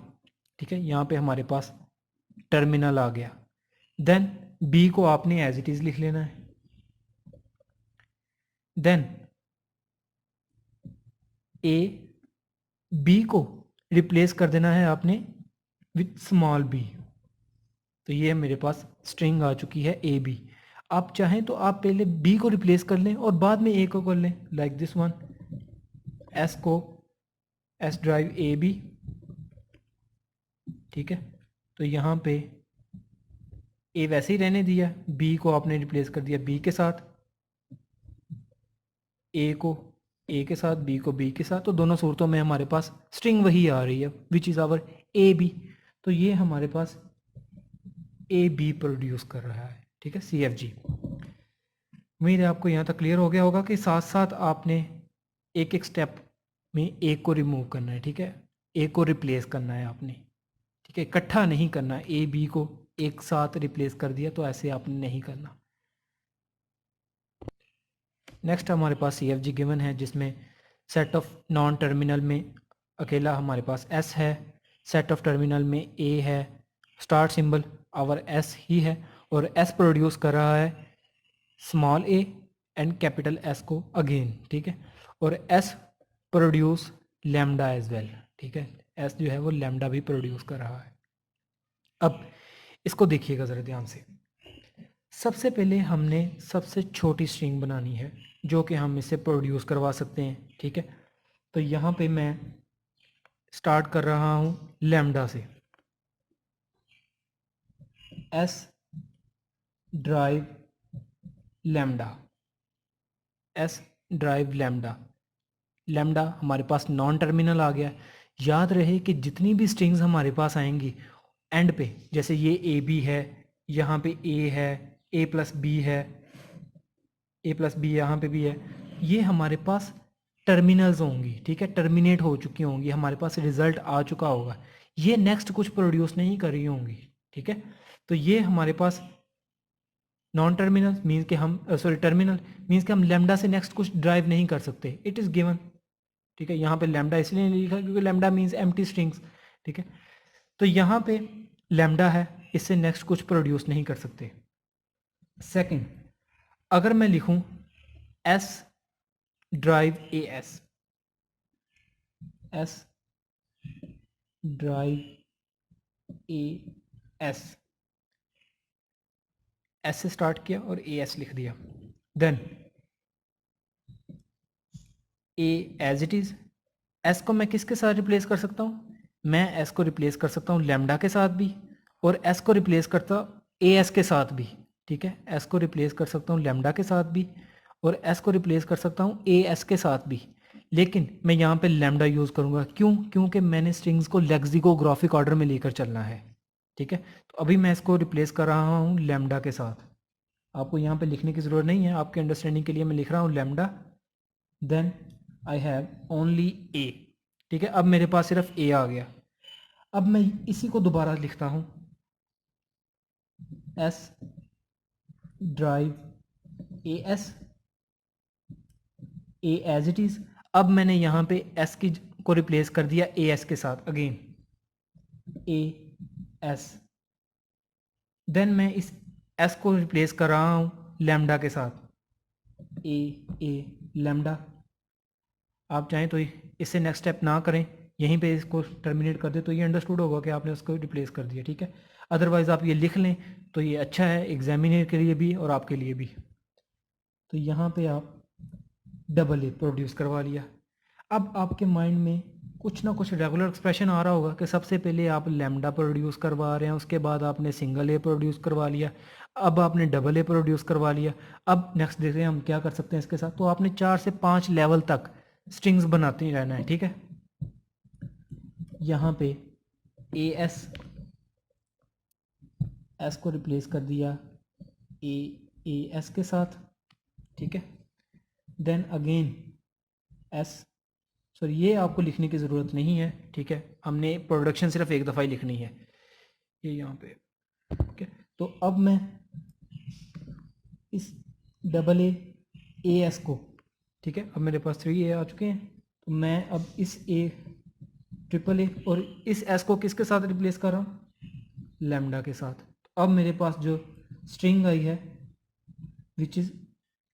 ठीक है, यहाँ पे हमारे पास टर्मिनल आ गया। देन बी को आपने एज इट इज लिख लेना है। देन ए बी को रिप्लेस कर देना है आपने विथ स्मॉल बी। तो ये मेरे पास स्ट्रिंग आ चुकी है ए बी। आप चाहें तो आप पहले बी को रिप्लेस कर लें और बाद में ए को कर लें, लाइक दिस वन। एस को एस ड्राइव ए बी, ठीक है। तो यहाँ पे ए वैसे ही रहने दिया, बी को आपने रिप्लेस कर दिया बी के साथ, ए को ए के साथ, बी को बी के साथ। तो दोनों सूरतों में हमारे पास स्ट्रिंग वही आ रही है which is our A B. तो ये हमारे पास ए बी प्रोड्यूस कर रहा है, ठीक है, सी एफ जी। उम्मीद है आपको यहाँ तक क्लियर हो गया होगा कि साथ साथ आपने एक एक स्टेप में ए को रिमूव करना है, ठीक है, ए को रिप्लेस करना है आपने, ठीक है, इकट्ठा नहीं करना। ए बी को एक साथ रिप्लेस कर दिया तो ऐसे आपने नहीं करना। नेक्स्ट हमारे पास सी एफ जी गिवन है, जिसमें सेट ऑफ नॉन टर्मिनल में अकेला हमारे पास एस है, सेट ऑफ टर्मिनल में ए है, स्टार्ट सिंबल आवर एस ही है, और एस प्रोड्यूस कर रहा है small A and capital S को अगेन, ठीक है, और S produce lambda as well, ठीक है, एस जो है वो लैम्डा भी प्रोड्यूस कर रहा है। अब इसको देखिएगा ज़रा ध्यान से। सबसे पहले हमने सबसे छोटी स्ट्रिंग बनानी है जो कि हम इसे प्रोड्यूस करवा सकते हैं, ठीक है। तो यहाँ पे मैं स्टार्ट कर रहा हूँ लैम्डा से, S drive lambda, S drive lambda. Lambda हमारे पास नॉन टर्मिनल आ गया। याद रहे कि जितनी भी स्ट्रिंग्स हमारे पास आएंगी एंड पे, जैसे ये ए बी है, यहाँ पे ए है, ए प्लस बी है, ए प्लस बी यहाँ पे भी है, ये हमारे पास टर्मिनल्स होंगी, ठीक है, टर्मिनेट हो चुकी होंगी, हमारे पास रिजल्ट आ चुका होगा, ये नेक्स्ट कुछ प्रोड्यूस नहीं कर रही होंगी, ठीक है। तो ये हमारे पास नॉन टर्मिनल मीन्स कि हम सॉरी टर्मिनल मीन्स कि हम लैम्डा से नेक्स्ट कुछ ड्राइव नहीं कर सकते, इट इज़ गिवन, ठीक है। यहाँ पे लैम्डा इसलिए नहीं लिखा क्योंकि लैम्डा मीन्स एम्प्टी स्ट्रिंग्स, ठीक है। तो यहाँ पे लैम्डा है, इससे नेक्स्ट कुछ प्रोड्यूस नहीं कर सकते। सेकंड, अगर मैं लिखूं S derive A S, S derive A S, S से स्टार्ट किया और ए एस लिख दिया, then A as it is. S को मैं किसके साथ रिप्लेस कर सकता हूँ? मैं एस को रिप्लेस कर सकता हूँ लैम्डा के साथ भी, और एस को रिप्लेस करता ए एस के साथ भी, ठीक है। एस को रिप्लेस कर सकता हूँ लैम्डा के साथ भी, और एस को रिप्लेस कर सकता हूँ ए एस के साथ भी, लेकिन मैं यहाँ पे लैम्डा यूज़ करूँगा। क्यों? क्योंकि मैंने स्ट्रिंग्स को लेक्सिकोग्राफिक ऑर्डर में लेकर चलना है, ठीक है। तो अभी मैं इसको रिप्लेस कर रहा हूँ लैम्डा के साथ। आपको यहाँ पे लिखने की ज़रूरत नहीं है, आपके अंडरस्टैंडिंग के लिए मैं लिख रहा हूँ lambda, then I have only A, ठीक है। अब मेरे पास सिर्फ ए आ गया। अब मैं इसी को दोबारा लिखता हूँ, S derive A S, A as it is. अब मैंने यहाँ पे एस की को रिप्लेस कर दिया ए एस के साथ, अगेन ए एस। देन मैं इस एस को रिप्लेस कर रहा हूँ लैम्डा के साथ, ए लैम्डा। आप चाहें तो इससे नेक्स्ट स्टेप ना करें, यहीं पे इसको टर्मिनेट कर दे, तो ये अंडरस्टूड होगा कि आपने उसको रिप्लेस कर दिया, ठीक है। अदरवाइज़ आप ये लिख लें तो ये अच्छा है एग्जामिनर के लिए भी और आपके लिए भी। तो यहाँ पे आप डबल ए प्रोड्यूस करवा लिया। अब आपके माइंड में कुछ ना कुछ रेगुलर एक्सप्रेशन आ रहा होगा कि सबसे पहले आप लैम्डा प्रोड्यूस करवा रहे हैं, उसके बाद आपने सिंगल ए प्रोड्यूस करवा लिया, अब आपने डबल ए प्रोड्यूस करवा लिया। अब नेक्स्ट देखते हैं हम क्या कर सकते हैं इसके साथ। तो आपने 4 से 5 लेवल तक स्ट्रिंग्स बनाते ही रहना है, ठीक है। यहाँ पे ए एस को रिप्लेस कर दिया ए एस के साथ, ठीक है। देन अगेन एस, सॉरी ये आपको लिखने की ज़रूरत नहीं है, ठीक है, हमने प्रोडक्शन सिर्फ एक दफ़ा ही लिखनी है। ये यहाँ पे तो अब मैं इस डबल ए एस को, ठीक है, अब मेरे पास 3A आ चुके हैं, तो मैं अब इस ए ट्रिपल ए और इस एस को किसके साथ रिप्लेस कर रहा हूँ, लैम्डा के साथ। तो अब मेरे पास जो स्ट्रिंग आई है विच इज़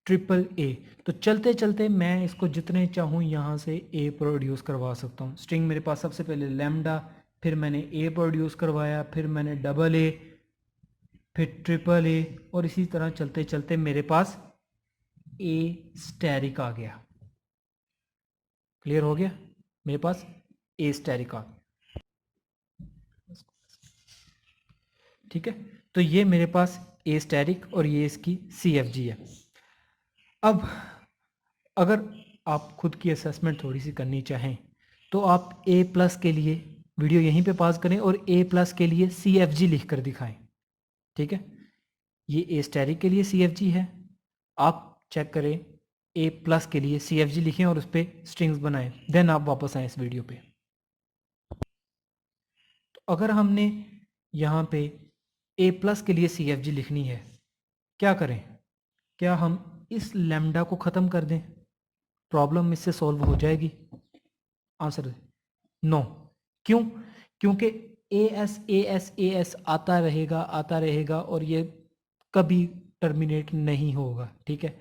ट्रिपल ए, तो चलते चलते मैं इसको जितने चाहूँ यहाँ से ए प्रोड्यूस करवा सकता हूँ। स्ट्रिंग मेरे पास सबसे पहले लैम्डा, फिर मैंने ए प्रोड्यूस करवाया, फिर मैंने डबल ए, फिर ट्रिपल ए, और इसी तरह चलते चलते मेरे पास ए स्टैरिक आ गया। क्लियर हो गया, मेरे पास ए स्टैरिक आ गया, ठीक है। तो ये मेरे पास ए स्टैरिक और ये इसकी CFG है। अब अगर आप खुद की असेसमेंट थोड़ी सी करनी चाहें तो आप A+ के लिए वीडियो यहीं पे पॉज करें और A+ के लिए CFG लिख कर दिखाएं, ठीक है। ये ए स्टैरिक के लिए CFG है, आप चेक करें A+ के लिए CFG लिखें और उस पर स्ट्रिंग्स बनाएं, देन आप वापस आएँ इस वीडियो पे। तो अगर हमने यहाँ पे A+ के लिए CFG लिखनी है, क्या करें? क्या हम इस लैम्डा को ख़त्म कर दें, प्रॉब्लम इससे सॉल्व हो जाएगी? Answer no. क्यों? क्योंकि ए एस आता रहेगा और ये कभी टर्मिनेट नहीं होगा, ठीक है।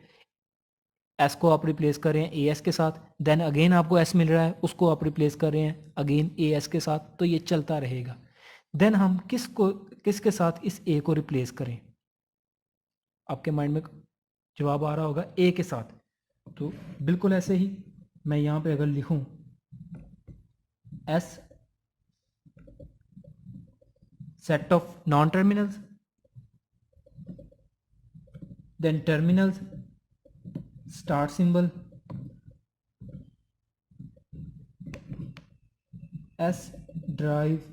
एस को आप रिप्लेस कर रहे हैं ए एस के साथ, देन अगेन आपको एस मिल रहा है, उसको आप रिप्लेस कर रहे हैं अगेन ए एस के साथ, तो ये चलता रहेगा। देन हम किसके साथ इस ए को रिप्लेस करें? आपके माइंड में जवाब आ रहा होगा ए के साथ। तो बिल्कुल ऐसे ही मैं यहाँ पे अगर लिखूँ S set of non-terminals, then terminals, start symbol, S drive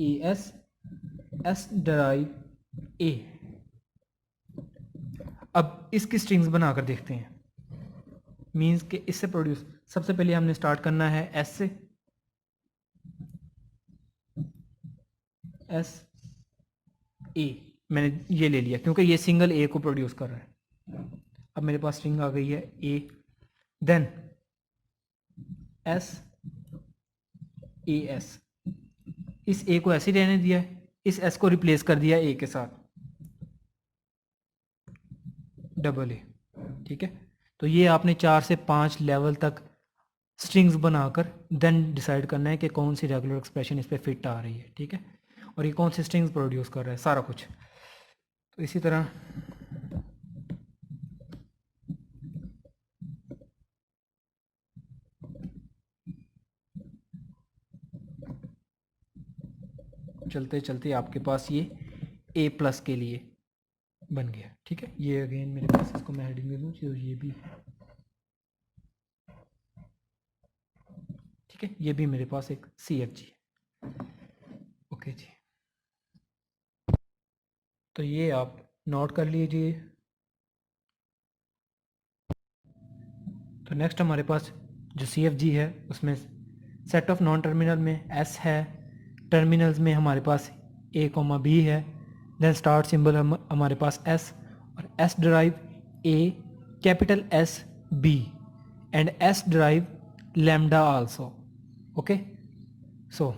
AS, S drive A। अब इसकी स्ट्रिंग्स बनाकर देखते हैं, मीन्स कि इससे प्रोड्यूस, सबसे पहले हमने स्टार्ट करना है S से, S A मैंने ये ले लिया क्योंकि ये सिंगल A को प्रोड्यूस कर रहा है। अब मेरे पास स्ट्रिंग आ गई है A, then S A S, इस A को ऐसे रहने दिया है, इस S को रिप्लेस कर दिया A के साथ, डबल ए, ठीक है। तो ये आपने 4 से 5 लेवल तक स्ट्रिंग्स बनाकर देन डिसाइड करना है कि कौन सी रेगुलर एक्सप्रेशन इस पर फिट आ रही है, ठीक है, और ये कौन सी स्ट्रिंग्स प्रोड्यूस कर रहा है, सारा कुछ। तो इसी तरह चलते चलते आपके पास ये A+ के लिए बन गया, ठीक है। ये अगेन मेरे पास, इसको मैं हेडिंग दे दूँ तो ये भी, ठीक है, ये भी मेरे पास एक CFG है, ओके जी। तो ये आप नोट कर लीजिए। तो नेक्स्ट हमारे पास जो CFG है उसमें सेट ऑफ नॉन टर्मिनल में S है, टर्मिनल्स में हमारे पास A, B है, देन स्टार्ट सिंबल हमारे पास S, और S drive A, capital S B, and S drive lambda also, okay. So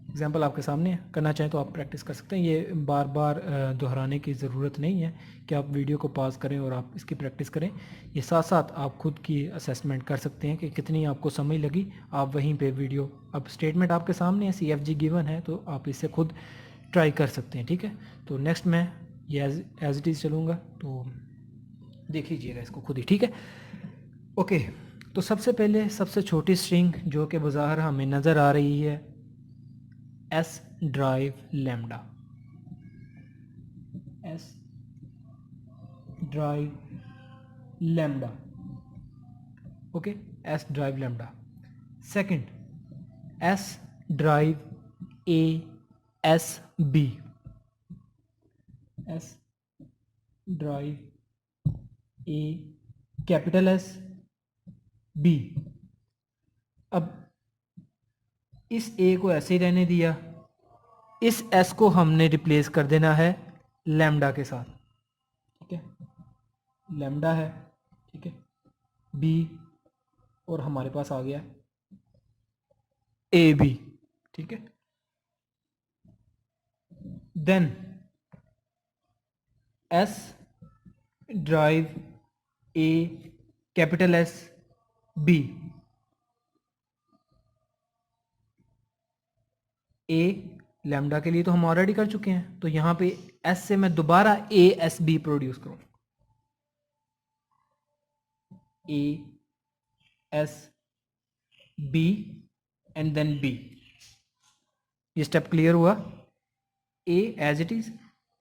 example आपके सामने है, करना चाहें तो आप प्रैक्टिस कर सकते हैं। ये बार बार दोहराने की ज़रूरत नहीं है कि आप वीडियो को पॉज करें और आप इसकी प्रैक्टिस करें। ये साथ साथ आप खुद की असेसमेंट कर सकते हैं कि कितनी आपको समझ लगी। आप वहीं पे वीडियो, अब स्टेटमेंट आपके सामने है, CFG गिवन है, तो आप इससे खुद ट्राई कर सकते हैं, ठीक है। तो नेक्स्ट मैं ये एज इट इज़ चलूँगा, तो देख लीजिएगा इसको खुद ही, ठीक है, ओके। तो सबसे पहले सबसे छोटी स्ट्रिंग जो कि बज़ाहिर हमें नज़र आ रही है, S drive lambda, S drive lambda, okay, S drive lambda. Second, S drive A S B, S drive A capital S B। अब इस A को ऐसे ही रहने दिया, इस एस को हमने रिप्लेस कर देना है लैम्डा के साथ, ठीक है, लैम्डा है, ठीक है, बी, और हमारे पास आ गया ए बी, ठीक है। देन एस ड्राइव ए कैपिटल एस बी, ए लैम्डा के लिए तो हम ऑलरेडी कर चुके हैं, तो यहां पे एस से मैं दोबारा ए एस बी प्रोड्यूस करूं, A S B and then B. ये स्टेप क्लियर हुआ। ए एज इट इज,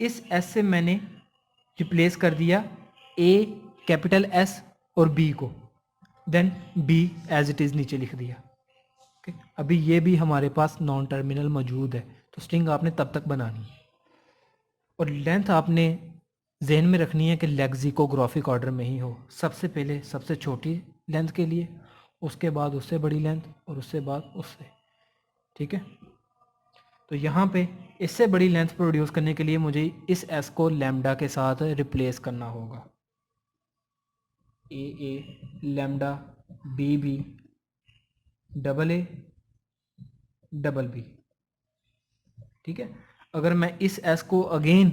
इस एस से मैंने रिप्लेस कर दिया ए कैपिटल एस और बी को, then B as it is नीचे लिख दिया। ओके, अभी ये भी हमारे पास नॉन टर्मिनल मौजूद है, तो स्ट्रिंग आपने तब तक बनानी है और लेंथ आपने जहन में रखनी है कि लेक्सिकोग्राफिक ऑर्डर में ही हो। सबसे पहले सबसे छोटी लेंथ के लिए, उसके बाद उससे बड़ी लेंथ और उससे बाद उससे, ठीक है। तो यहाँ पे इससे बड़ी लेंथ प्रोड्यूस करने के लिए मुझे इस एस को लैम्डा के साथ रिप्लेस करना होगा, A lambda B B double A double B, ठीक है। अगर मैं इस एस को अगेन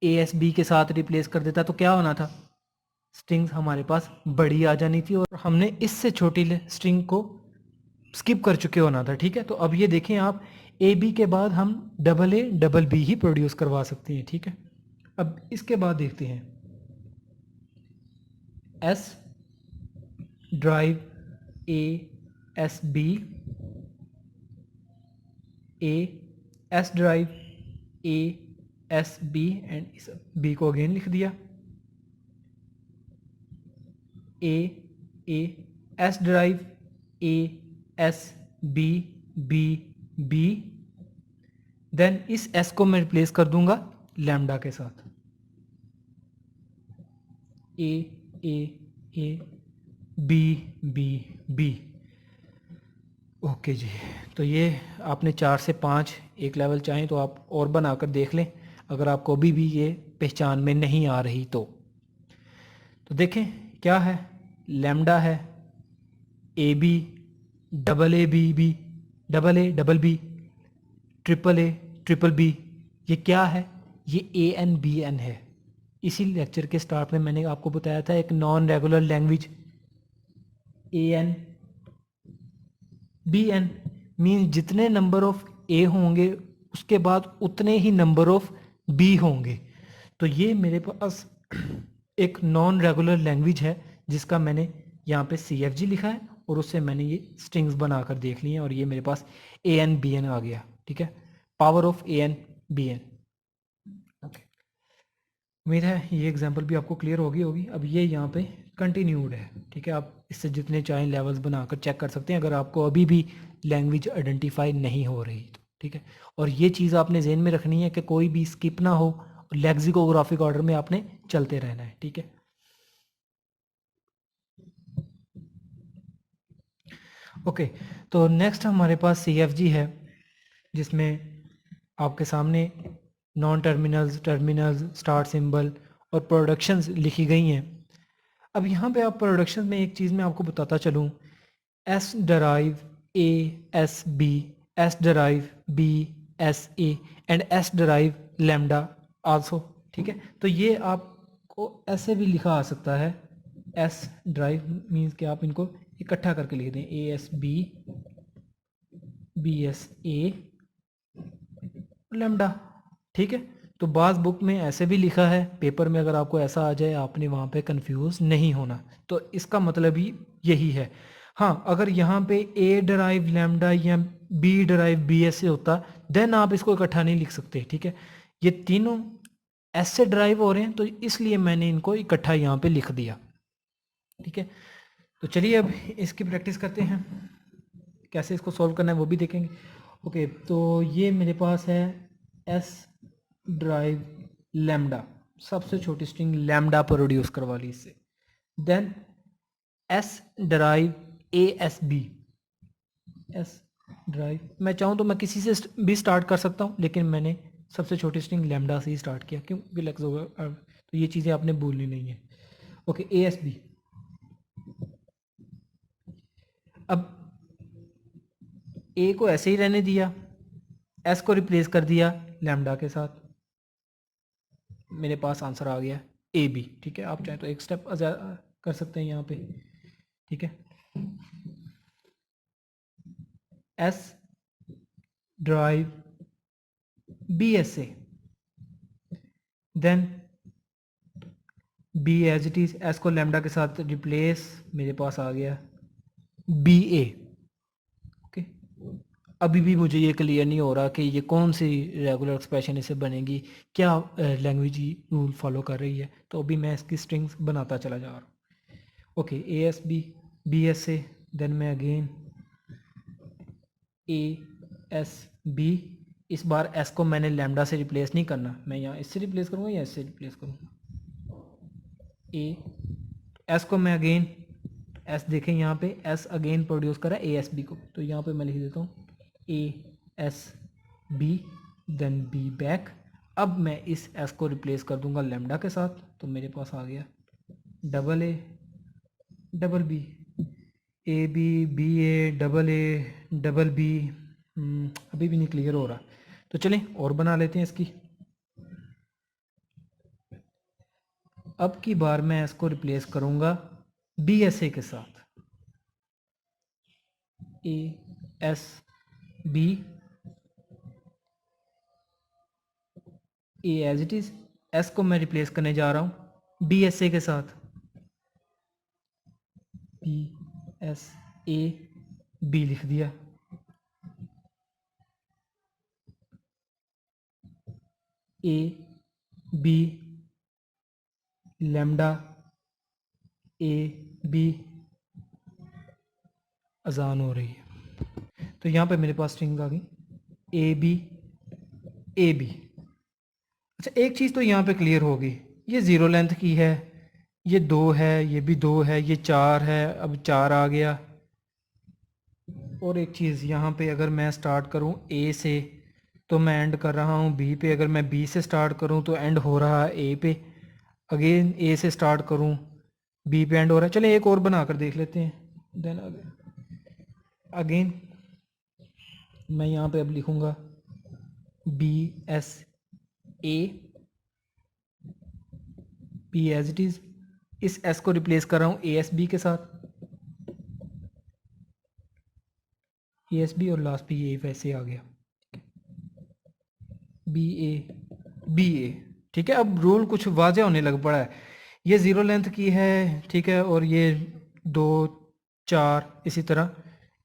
ए एस बी के साथ रिप्लेस कर देता तो क्या होना था, स्ट्रिंग्स हमारे पास बड़ी आ जानी थी और हमने इससे छोटी स्ट्रिंग को स्किप कर चुके होना था, ठीक है। तो अब ये देखें आप, ए बी के बाद हम डबल ए डबल बी ही प्रोड्यूस करवा सकते हैं, ठीक है। अब इसके बाद देखते हैं S derive A S B, A S derive A S B and इस बी को अगेन लिख दिया, A S derive A S B B B, then इस एस को मैं रिप्लेस कर दूंगा लैम्डा के साथ, A B B B. Okay जी, तो ये आपने 4 से 5 एक लेवल चाहें तो आप और बनाकर देख लें, अगर आपको अभी भी ये पहचान में नहीं आ रही तो देखें क्या है, लैम्डा है, A B double A B B double A double B triple B, ये क्या है, ये ए एन बी एन है। इसी लेक्चर के स्टार्ट में मैंने आपको बताया था एक non regular language A N B N means जितने नंबर ऑफ ए होंगे उसके बाद उतने ही नंबर ऑफ बी होंगे। तो ये मेरे पास एक नॉन रेगुलर लैंग्वेज है जिसका मैंने यहाँ पे CFG लिखा है और उससे मैंने ये स्ट्रिंग्स बनाकर देख ली हैं और ये मेरे पास AN BN आ गया, ठीक है, power of AN BN। Okay, उम्मीद है ये एग्जांपल भी आपको क्लियर होगी। अब ये यहाँ पे कंटिन्यूड है, ठीक है, आप इससे जितने चाहें लेवल्स बनाकर चेक कर सकते हैं अगर आपको अभी भी लैंग्वेज आइडेंटिफाई नहीं हो रही तो, ठीक है। और ये चीज़ आपने जहन में रखनी है कि कोई भी स्किप ना हो, लेक्सिकोग्राफिक ऑर्डर में आपने चलते रहना है, ठीक है। ओके, तो नेक्स्ट हमारे पास CFG है जिसमें आपके सामने non terminals, terminals, start symbol और प्रोडक्शंस लिखी गई हैं। अब यहाँ पे आप प्रोडक्शन में एक चीज़ मैं आपको बताता चलूँ, S derive A S B, S derive B S A and S derive lambda also, ठीक है। तो ये आपको ऐसे भी लिखा आ सकता है, एस ड्राइव मीन्स कि आप इनको इकट्ठा करके लिख दें, A S B B S A lambda, ठीक है। तो बाज़ बुक में ऐसे भी लिखा है, पेपर में अगर आपको ऐसा आ जाए आपने वहाँ पे कंफ्यूज नहीं होना, तो इसका मतलब ही यही है। हाँ, अगर यहाँ पे ए डराइव लैम्डा या बी डराइव बी एस से होता देन आप इसको इकट्ठा नहीं लिख सकते, ठीक है। ये तीनों एस से ड्राइव हो रहे हैं तो इसलिए मैंने इनको इकट्ठा यहाँ पे लिख दिया, ठीक है। तो चलिए अब इसकी प्रैक्टिस करते हैं, कैसे इसको सॉल्व करना है वो भी देखेंगे। ओके, तो ये मेरे पास है एस ड्राइव लैम्डा, सबसे छोटी स्ट्रिंग लैम्डा प्रोड्यूस करवा ली इससे, then S derive A S B, S derive, मैं चाहूँ तो मैं किसी से भी स्टार्ट कर सकता हूँ, लेकिन मैंने सबसे छोटी स्ट्रिंग लैम्डा से ही स्टार्ट किया क्योंकि तो ये चीज़ें आपने भूलनी नहीं है। Okay, ASB। अब ए को ऐसे ही रहने दिया, एस को रिप्लेस कर दिया लैम्डा के साथ, मेरे पास आंसर आ गया AB। ठीक है, आप चाहें तो एक स्टेप कर सकते हैं यहाँ पे। ठीक है, S derive BSA, then B as it is, S को लैम्डा के साथ रिप्लेस, मेरे पास आ गया BA। ओके, अभी भी मुझे ये क्लियर नहीं हो रहा कि ये कौन सी रेगुलर एक्सप्रेशन इससे बनेगी, क्या लैंग्वेज रूल फॉलो कर रही है, तो अभी मैं इसकी स्ट्रिंग्स बनाता चला जा रहा हूँ। ओके, ASB BSA, देन मैं अगेन ASB। इस बार S को मैंने लैम्डा से रिप्लेस नहीं करना, मैं यहाँ इससे रिप्लेस करूँगा या इससे रिप्लेस करूँगा, S को मैं अगेन, S देखें यहाँ पे S अगेन प्रोड्यूस करा ASB को, तो यहाँ पे मैं लिख देता हूँ ASB, देन B बैक। अब मैं इस S को रिप्लेस कर दूंगा लैम्डा के साथ, तो मेरे पास आ गया AA double B, AB BA double B। अभी भी नहीं क्लियर हो रहा, तो चलें और बना लेते हैं इसकी। अब की बार मैं इसको रिप्लेस करूंगा BSA के साथ, ASB, A as it is, S को मैं रिप्लेस करने जा रहा हूँ BSA के साथ, BSA B लिख दिया, AB लैम्डा AB, अजान हो रही है, तो यहाँ पे मेरे पास स्ट्रिंग आ गई AB। अच्छा, एक चीज़ तो यहाँ पे क्लियर होगी, ये ज़ीरो लेंथ की है, ये 2 है, ये भी 2 है, ये 4 है, अब 4 आ गया। और एक चीज़ यहाँ पे, अगर मैं स्टार्ट करूँ A से तो मैं एंड कर रहा हूँ B पे, अगर मैं B से स्टार्ट करूँ तो एंड हो रहा है A पे, अगेन A से स्टार्ट करूँ B पे एंड हो रहा है। चलिए एक और बना कर देख लेते हैं, देन अगेन मैं यहाँ पे अब लिखूँगा BSA, B as it is, इस S को रिप्लेस कर रहा हूँ ASB के साथ, ASB, और लास्ट पे ये वैसे आ गया BA। ठीक है, अब रूल कुछ वाज़ह होने लग पड़ा है, ये ज़ीरो लेंथ की है, ठीक है, और ये 2 4 इसी तरह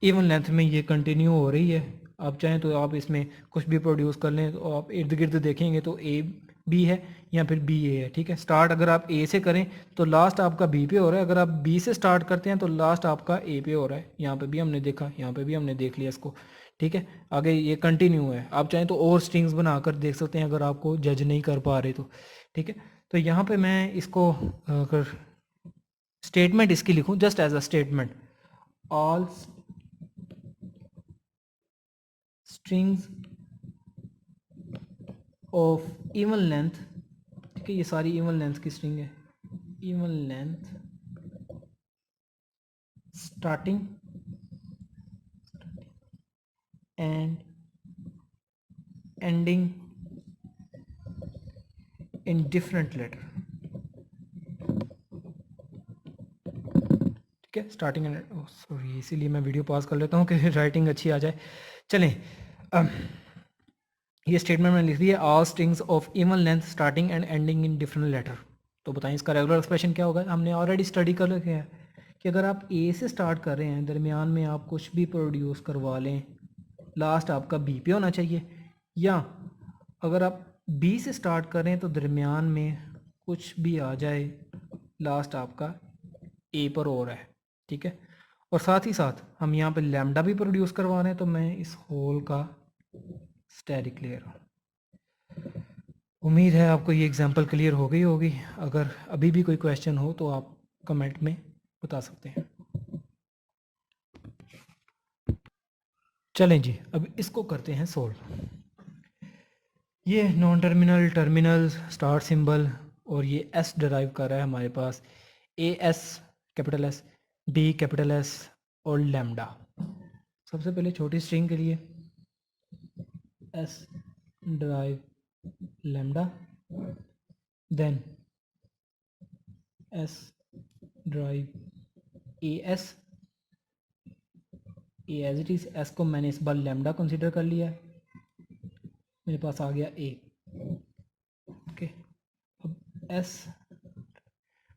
इवन लेंथ में ये कंटिन्यू हो रही है। आप चाहें तो आप इसमें कुछ भी प्रोड्यूस कर लें, तो आप इर्द गिर्द देखेंगे तो AB है या फिर BA है। ठीक है, स्टार्ट अगर आप A से करें तो लास्ट आपका B पे हो रहा है, अगर आप B से स्टार्ट करते हैं तो लास्ट आपका A पे हो रहा है। यहाँ पे भी हमने देखा, यहाँ पे भी हमने देख लिया इसको। ठीक है, आगे ये कंटिन्यू है, आप चाहें तो और स्ट्रिंग्स बनाकर देख सकते हैं अगर आपको जज नहीं कर पा रहे तो। ठीक है, तो यहाँ पे मैं इसको अगर स्टेटमेंट इसकी लिखूं, just as a statement, all strings of even length, ठीक है, ये सारी इवन लेंथ की स्ट्रिंग है, even length starting and ending in different letter. ठीक है, स्टार्टिंग एंड, सॉरी, इसीलिए मैं वीडियो पॉज कर लेता हूँ कि राइटिंग अच्छी आ जाए। चलें, ये स्टेटमेंट मैंने लिख दी है, all strings of even length starting and ending in different letter. तो बताएं इसका रेगुलर एक्सप्रेशन क्या होगा। हमने ऑलरेडी स्टडी कर रखे हैं कि अगर आप ए से स्टार्ट कर रहे हैं, दरमियान में आप कुछ भी प्रोड्यूस करवा लें, लास्ट आपका बी पे होना चाहिए, या अगर आप बी से स्टार्ट कर रहे हैं तो दरमियान में कुछ भी आ जाए, लास्ट आपका ए पर हो रहा है। ठीक है, और साथ ही साथ हम यहाँ पे लैम्डा भी प्रोड्यूस करवा रहे हैं, तो मैं इस होल का स्टैटिक क्लियर हूँ। उम्मीद है आपको ये एग्जांपल क्लियर हो गई होगी। अगर अभी भी कोई क्वेश्चन हो तो आप कमेंट में बता सकते हैं। चलें जी, अब इसको करते हैं सोल्व। ये non terminal, terminal, star symbol और ये एस डराइव कर रहा है हमारे पास A S capital S, D capital S और लैम्डा। सबसे पहले छोटी स्ट्रिंग के लिए S derive lambda, then S derive A S, A as it is, S को मैंने इस बार लैम्डा कंसीडर कर लिया है, मेरे पास आ गया ए। ओके, अब एस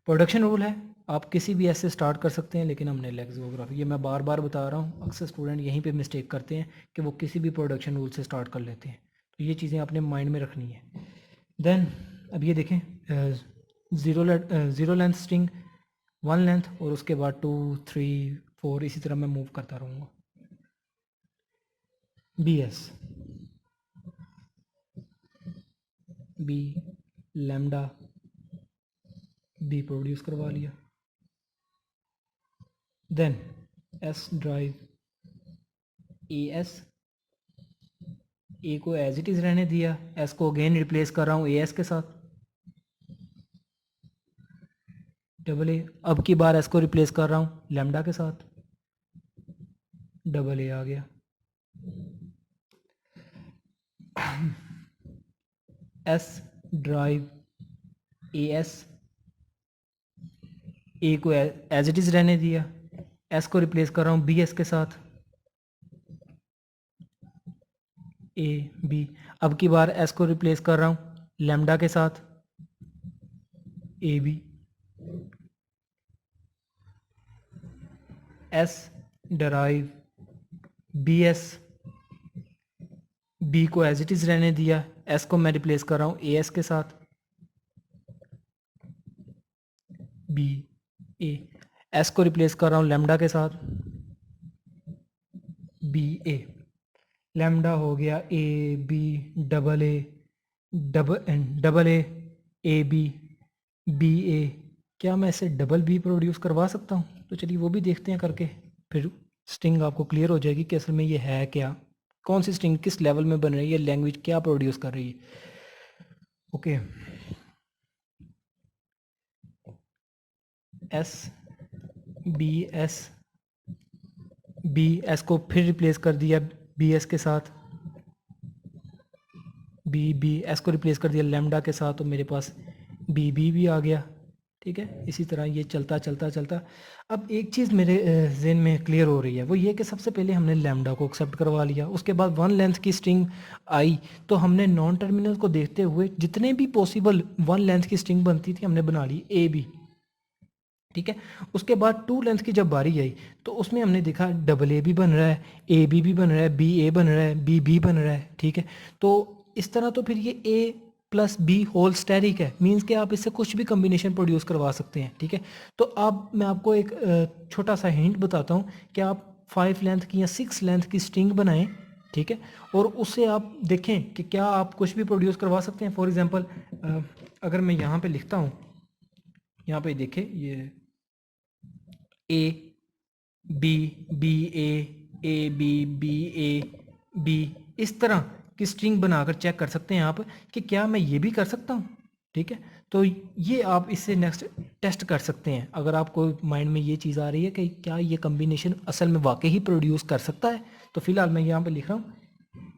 प्रोडक्शन रूल है, आप किसी भी एस से स्टार्ट कर सकते हैं, लेकिन हमने लेक्सिकोग्राफी, ये मैं बार बार बता रहा हूँ, अक्सर स्टूडेंट यहीं पे मिस्टेक करते हैं कि वो किसी भी प्रोडक्शन रूल से स्टार्ट कर लेते हैं, तो ये चीज़ें अपने माइंड में रखनी है। देन अब ये देखें, zero length string, one length, और उसके बाद 2 3 4 इसी तरह मैं मूव करता रहूँगा। B S, B lambda, B produce करवा लिया, then S derive A S, A को एज इट इज़ रहने दिया, एस को अगेन रिप्लेस कर रहा हूँ ए एस के साथ, डबल ए, अब की बार एस को रिप्लेस कर रहा हूँ लैम्डा के साथ, डबल ए आ गया। S derive A S, A को एज इट इज़ रहने दिया, एस को रिप्लेस कर रहा हूँ बी एस के साथ, ए बी, अब की बार एस को रिप्लेस कर रहा हूँ लैम्डा के साथ, A B, S derive B S, B को एज इट इज़ रहने दिया, एस को मैं रिप्लेस कर रहा हूँ ए एस के साथ, बी ए, एस को रिप्लेस कर रहा हूँ लैम्डा के साथ, बी ए, लैम्डा हो गया A B double A, double A B A, क्या मैं इसे डबल बी प्रोड्यूस करवा सकता हूँ? तो चलिए वो भी देखते हैं करके, फिर स्ट्रिंग आपको क्लियर हो जाएगी कि असल में ये है क्या, कौन सी स्ट्रिंग किस लेवल में बन रही है, लैंग्वेज क्या प्रोड्यूस कर रही है। Okay, S B S, B S को फिर रिप्लेस कर दिया बी एस के साथ, बी एस को रिप्लेस कर दिया लैम्डा के साथ, तो मेरे पास बी भी आ गया। ठीक है, इसी तरह ये चलता चलता चलता। अब एक चीज़ मेरे जहन में क्लियर हो रही है, वो ये कि सबसे पहले हमने लैम्डा को एक्सेप्ट करवा लिया, उसके बाद वन लेंथ की स्ट्रिंग आई, तो हमने नॉन टर्मिनल को देखते हुए जितने भी पॉसिबल वन लेंथ की स्ट्रिंग बनती थी हमने बना ली ए बी। ठीक है, उसके बाद टू लेंथ की जब बारी आई तो उसमें हमने देखा डबल ए भी बन रहा है, ए बी बन रहा है, बी ए बन रहा है, बी बन रहा है। ठीक है, तो इस तरह तो फिर ये ए प्लस बी होल स्टेरिक है, मीन्स कि आप इससे कुछ भी कम्बिनेशन प्रोड्यूस करवा सकते हैं। ठीक है, तो अब मैं आपको एक छोटा सा हिंट बताता हूँ कि आप 5 लेंथ की या 6 लेंथ की स्ट्रिंग बनाएं। ठीक है, और उससे आप देखें कि क्या आप कुछ भी प्रोड्यूस करवा सकते हैं। फॉर एग्जांपल अगर मैं यहाँ पे लिखता हूँ, यहाँ पे देखें ये A B A B A B, इस तरह की स्ट्रिंग बनाकर चेक कर सकते हैं आप कि क्या मैं ये भी कर सकता हूँ। ठीक है, तो ये आप इससे नेक्स्ट टेस्ट कर सकते हैं, अगर आपको माइंड में ये चीज़ आ रही है कि क्या ये कम्बिनेशन असल में वाकई ही प्रोड्यूस कर सकता है। तो फिलहाल मैं यहाँ पे लिख रहा हूँ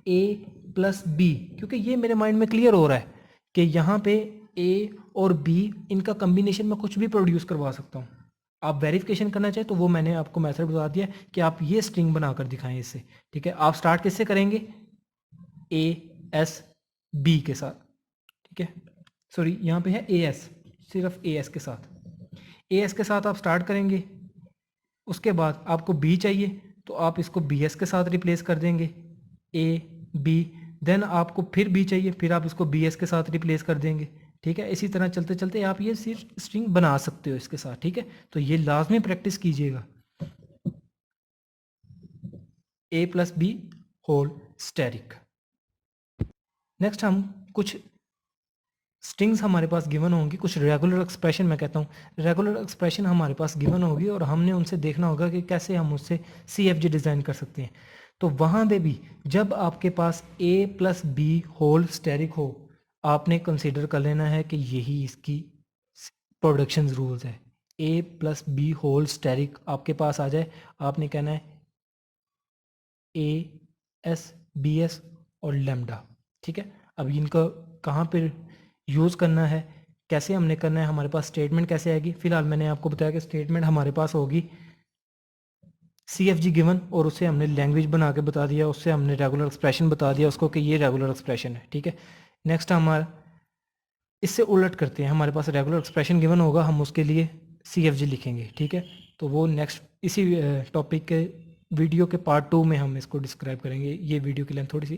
ए प्लस बी, क्योंकि ये मेरे माइंड में क्लियर हो रहा है कि यहाँ पे ए और बी इनका कम्बिनेशन मैं कुछ भी प्रोड्यूस करवा सकता हूँ। आप वेरिफिकेशन करना चाहें तो वो मैंने आपको मेथड बता दिया कि आप ये स्ट्रिंग बनाकर दिखाएं इससे। ठीक है, आप स्टार्ट किससे करेंगे, ए एस बी के साथ। ठीक है, सॉरी यहाँ पे है ए एस, सिर्फ ए एस के साथ, ए एस के साथ आप स्टार्ट करेंगे। उसके बाद आपको बी चाहिए तो आप इसको बी एस के साथ रिप्लेस कर देंगे, ए बी, देन आपको फिर बी चाहिए, फिर आप इसको बी एस के साथ रिप्लेस कर देंगे। ठीक है, इसी तरह चलते चलते आप ये सिर्फ स्ट्रिंग बना सकते हो इसके साथ। ठीक है, तो ये लाजमी प्रैक्टिस कीजिएगा, A plus B whole asterisk. Next हम कुछ स्ट्रिंग्स हमारे पास गिवन होंगी, कुछ रेगुलर एक्सप्रेशन, मैं कहता हूँ रेगुलर एक्सप्रेशन हमारे पास गिवन होगी, और हमने उनसे देखना होगा कि कैसे हम उससे CFG डिज़ाइन कर सकते हैं। तो वहाँ पे भी जब आपके पास a plus B whole asterisk हो, आपने कंसीडर कर लेना है कि यही इसकी प्रोडक्शन रूल्स है। a plus B whole asterisk आपके पास आ जाए, आपने कहना है a s b s और लेमडा। ठीक है, अब इनका कहाँ पर यूज़ करना है, कैसे हमने करना है, हमारे पास स्टेटमेंट कैसे आएगी। फिलहाल मैंने आपको बताया कि स्टेटमेंट हमारे पास होगी CFG गिवन, और उसे हमने लैंग्वेज बना के बता दिया, उससे हमने रेगुलर एक्सप्रेशन बता दिया उसको कि ये रेगुलर एक्सप्रेशन है। ठीक है, नेक्स्ट हमारा इससे उलट करते हैं, हमारे पास रेगुलर एक्सप्रेशन गिवन होगा, हम उसके लिए CFG लिखेंगे। ठीक है, तो वो नेक्स्ट इसी टॉपिक के वीडियो के पार्ट 2 में हम इसको डिस्क्राइब करेंगे। ये वीडियो की लेंथ थोड़ी सी